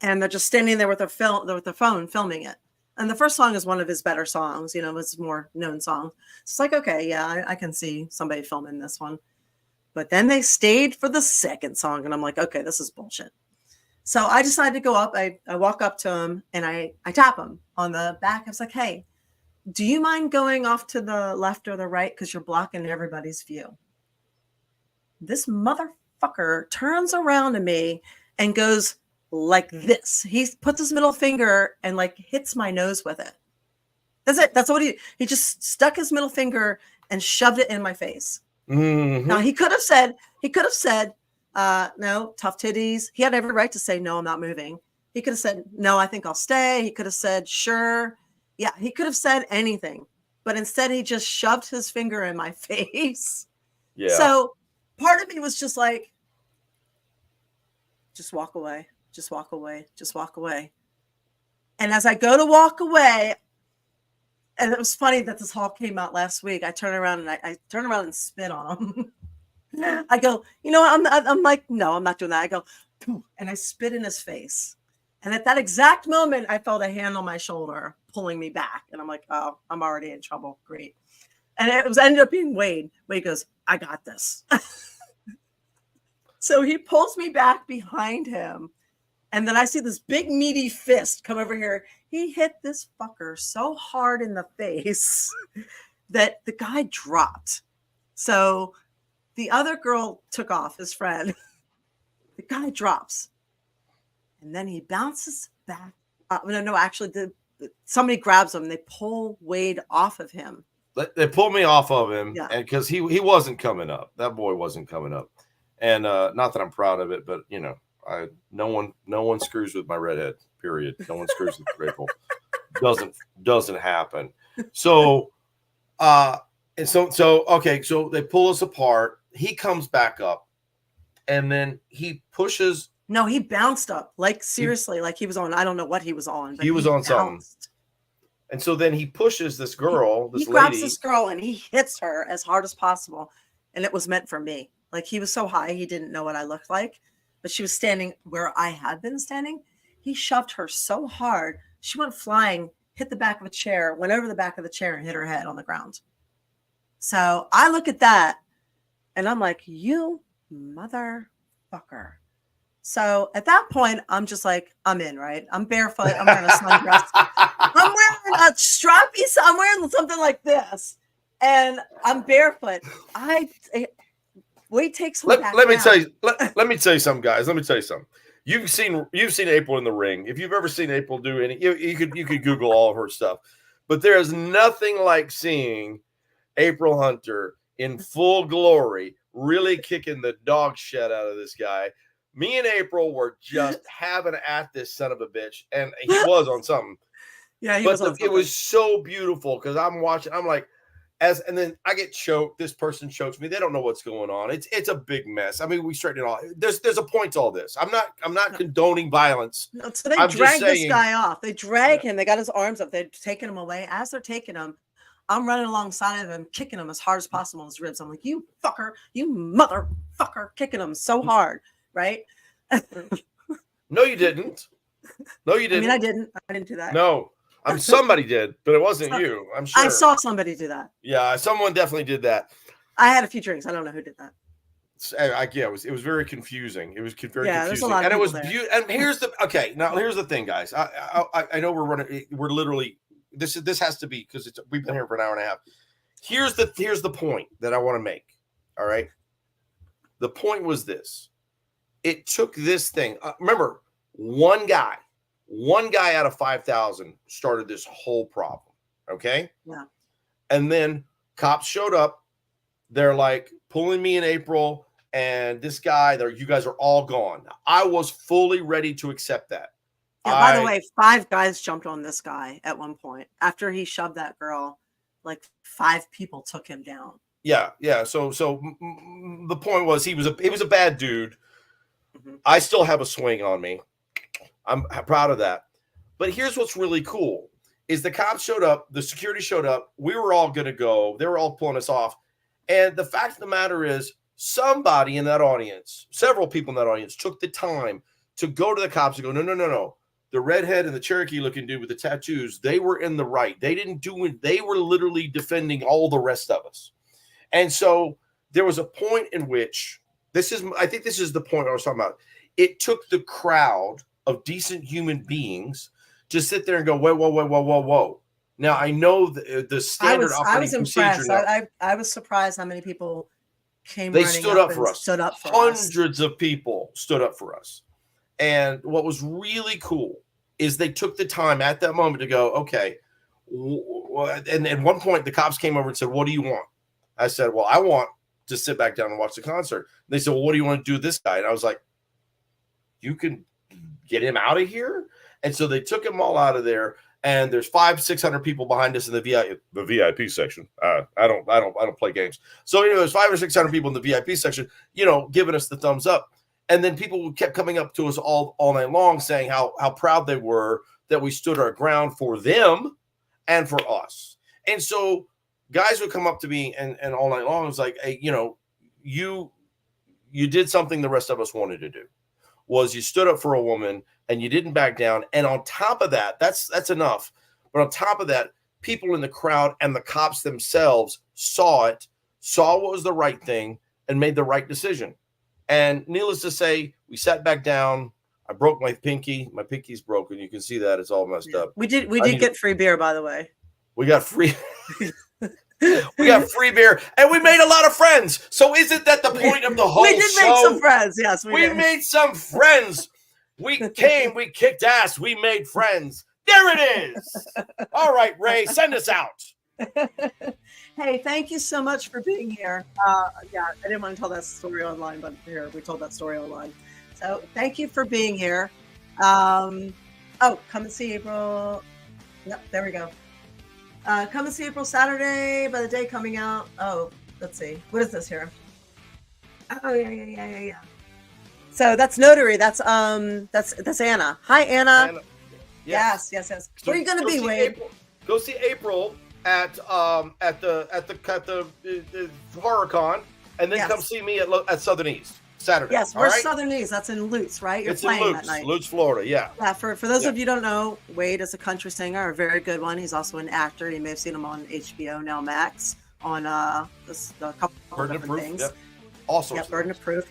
and they're just standing there with their phone filming it. And the first song is one of his better songs, it's a more known song. So it's okay, yeah, I can see somebody filming this one. But then they stayed for the second song, and I'm like, okay, this is bullshit. So I decided to go up. I walk up to him, and I tap him on the back. I was like, hey, do you mind going off to the left or the right? Because you're blocking everybody's view. This motherfucker turns around to me and goes like this. He puts his middle finger and hits my nose with it. That's it. That's what he just stuck his middle finger and shoved it in my face. Mm-hmm. Now he could have said, no, tough titties. He had every right to say, no, I'm not moving. He could have said, no, I think I'll stay. He could have said, sure. Yeah, he could have said anything, but instead he just shoved his finger in my face. Yeah. So part of me was just like, just walk away, just walk away, just walk away. And as I go to walk away, and it was funny that this all came out last week. I turn around and I turn around and spit on him. I go, I'm like, no, I'm not doing that. I go, and I spit in his face. And at that exact moment, I felt a hand on my shoulder pulling me back. And I'm like, oh, I'm already in trouble. Great. And it ended up being Wade. Wade goes, I got this. So he pulls me back behind him. And then I see this big meaty fist come over here. He hit this fucker so hard in the face that the guy dropped. So the other girl took off, his friend. The guy drops. And then he bounces back. Actually, somebody grabs him. And they pull Wade off of him. They pulled me off of him, yeah. And because he wasn't coming up. That boy wasn't coming up. And not that I'm proud of it, but no one screws with my redhead. Period. No one screws with Rachel. Doesn't happen. So okay. So they pull us apart. He comes back up, and then he pushes. No, he bounced up. Seriously, he was on. I don't know what he was on. But he was on something. And so then he pushes this girl. He grabs this girl and he hits her as hard as possible. and it was meant for me. Like, he was so high, he didn't know what I looked like, but she was standing where I had been standing. He shoved her so hard, she went flying, hit the back of a chair, went over the back of the chair and hit her head on the ground. So I look at that and I'm like, you motherfucker. So at that point, I'm just like, I'm in, right? I'm barefoot. I'm wearing a sundress. I'm wearing a strappy, I'm wearing something like this. And I'm barefoot. Wait, take some back let me down. tell you, let me tell you something, guys. Let me tell you something. You've seen April in the ring. If you've ever seen April do any, you could Google all of her stuff. But there is nothing like seeing April Hunter in full glory, really kicking the dog shit out of this guy. Me and April were just having at this son of a bitch, and he was on something. Yeah, it was so beautiful because I'm watching. I'm like, and then I get choked. This person chokes me. They don't know what's going on. It's a big mess. I mean, we straighten it all. There's a point to all this. I'm not condoning violence. No, so they drag this guy off. They drag him. They got his arms up. They're taking him away. As they're taking him, I'm running alongside of him, kicking him as hard as possible in his ribs. I'm like, you fucker, you motherfucker, kicking him so hard, right? No, you didn't. No, you didn't. I mean, I didn't do that. No. Somebody did, but it wasn't you. I'm sure. I saw somebody do that. Yeah, someone definitely did that. I had a few drinks. I don't know who did that. It was very confusing. It was very confusing. There's a lot and of it was beautiful. And here's the thing, guys. I know we're literally this has to be because we've been here for an hour and a half. Here's the point that I want to make. All right. The point was this. It took this thing. Remember, one guy out of 5,000 started this whole problem. Okay. Yeah. And then cops showed up. They're like pulling me in April and this guy, you guys are all gone. I was fully ready to accept that. Yeah, by the way, 5 guys jumped on this guy at one point. After he shoved that girl, like 5 people took him down. Yeah. So the point was he was a bad dude. Mm-hmm. I still have a swing on me. I'm proud of that. But here's what's really cool is the cops showed up, the security showed up, we were all going to go. They were all pulling us off. And the fact of the matter is somebody in that audience, several people in that audience took the time to go to the cops and go, no. The redhead and the Cherokee looking dude with the tattoos, they were in the right. They didn't do it. They were literally defending all the rest of us. And so there was a point in which I think this is the point I was talking about. It took the crowd of decent human beings to sit there and go, whoa. Now, I know the standard operating procedure. I was surprised how many people came They running stood up for us. Stood up for Hundreds of people stood up for us. And what was really cool is they took the time at that moment to go, okay. And at one point, the cops came over and said, what do you want? I said, well, I want to sit back down and watch the concert. They said, well, what do you want to do with this guy? And I was like, you can get him out of here. And so they took him all out of there. And there's 500-600 people behind us in the VIP section. I don't play games. So there's 500 or 600 people in the VIP section, giving us the thumbs up. And then people kept coming up to us all night long saying how proud they were that we stood our ground for them and for us. And so guys would come up to me and all night long, it was like, hey, you did something the rest of us wanted to do. Was you stood up for a woman and you didn't back down. And on top of that, that's enough. But on top of that, people in the crowd and the cops themselves saw what was the right thing and made the right decision. And needless to say, we sat back down. I broke my pinky. My pinky's broken. You can see that it's all messed up. We did get free beer, by the way. We got free. We got free beer, and we made a lot of friends. So isn't that the point of the whole show? We did make some friends. Yes, we made some friends. We came, we kicked ass, we made friends. There it is. All right, Ray, send us out. Hey, thank you so much for being here. Yeah, I didn't want to tell that story online, but here we told that story online. So thank you for being here. Come and see April. Yep, there we go. Come and see April Saturday by the day coming out. Oh, let's see. What is this here? Oh, yeah. So that's Notary. That's Anna. Hi, Anna. Yes. Where are you going to be, Wade? Go see April at the HorrorCon. and then Yes. come see me at Southern East Saturday. Yes, all we're right? Southern East. That's in Lutz, right? You're It's in playing that Lutz, night. Lutz, Florida. Yeah. Yeah, for those Yeah. of you who don't know, Wade is a country singer, a very good one. He's also an actor. You may have seen him on HBO, now Max, on a couple of Burden of different Proof. things. Yep. All sorts. Yep, Burden of Proof.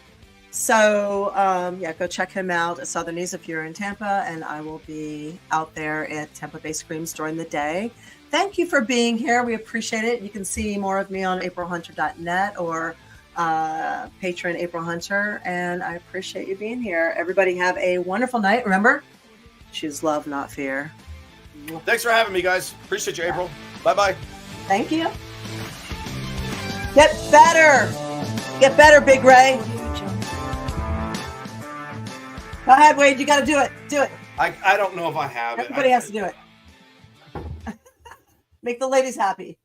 So, yeah, go check him out at Southern East if you're in Tampa, and I will be out there at Tampa Bay Screams during the day. Thank you for being here. We appreciate it. You can see more of me on aprilhunter.net or patron April Hunter, and I appreciate you being here. Everybody have a wonderful night. Remember, choose love, not fear. Thanks for having me, guys. Appreciate you, April. Bye-bye. Thank you. Get better. Get better, Big Ray. Go ahead, Wade. You got to do it. Do it. I don't know if I have it. Everybody has to do it. Make the ladies happy.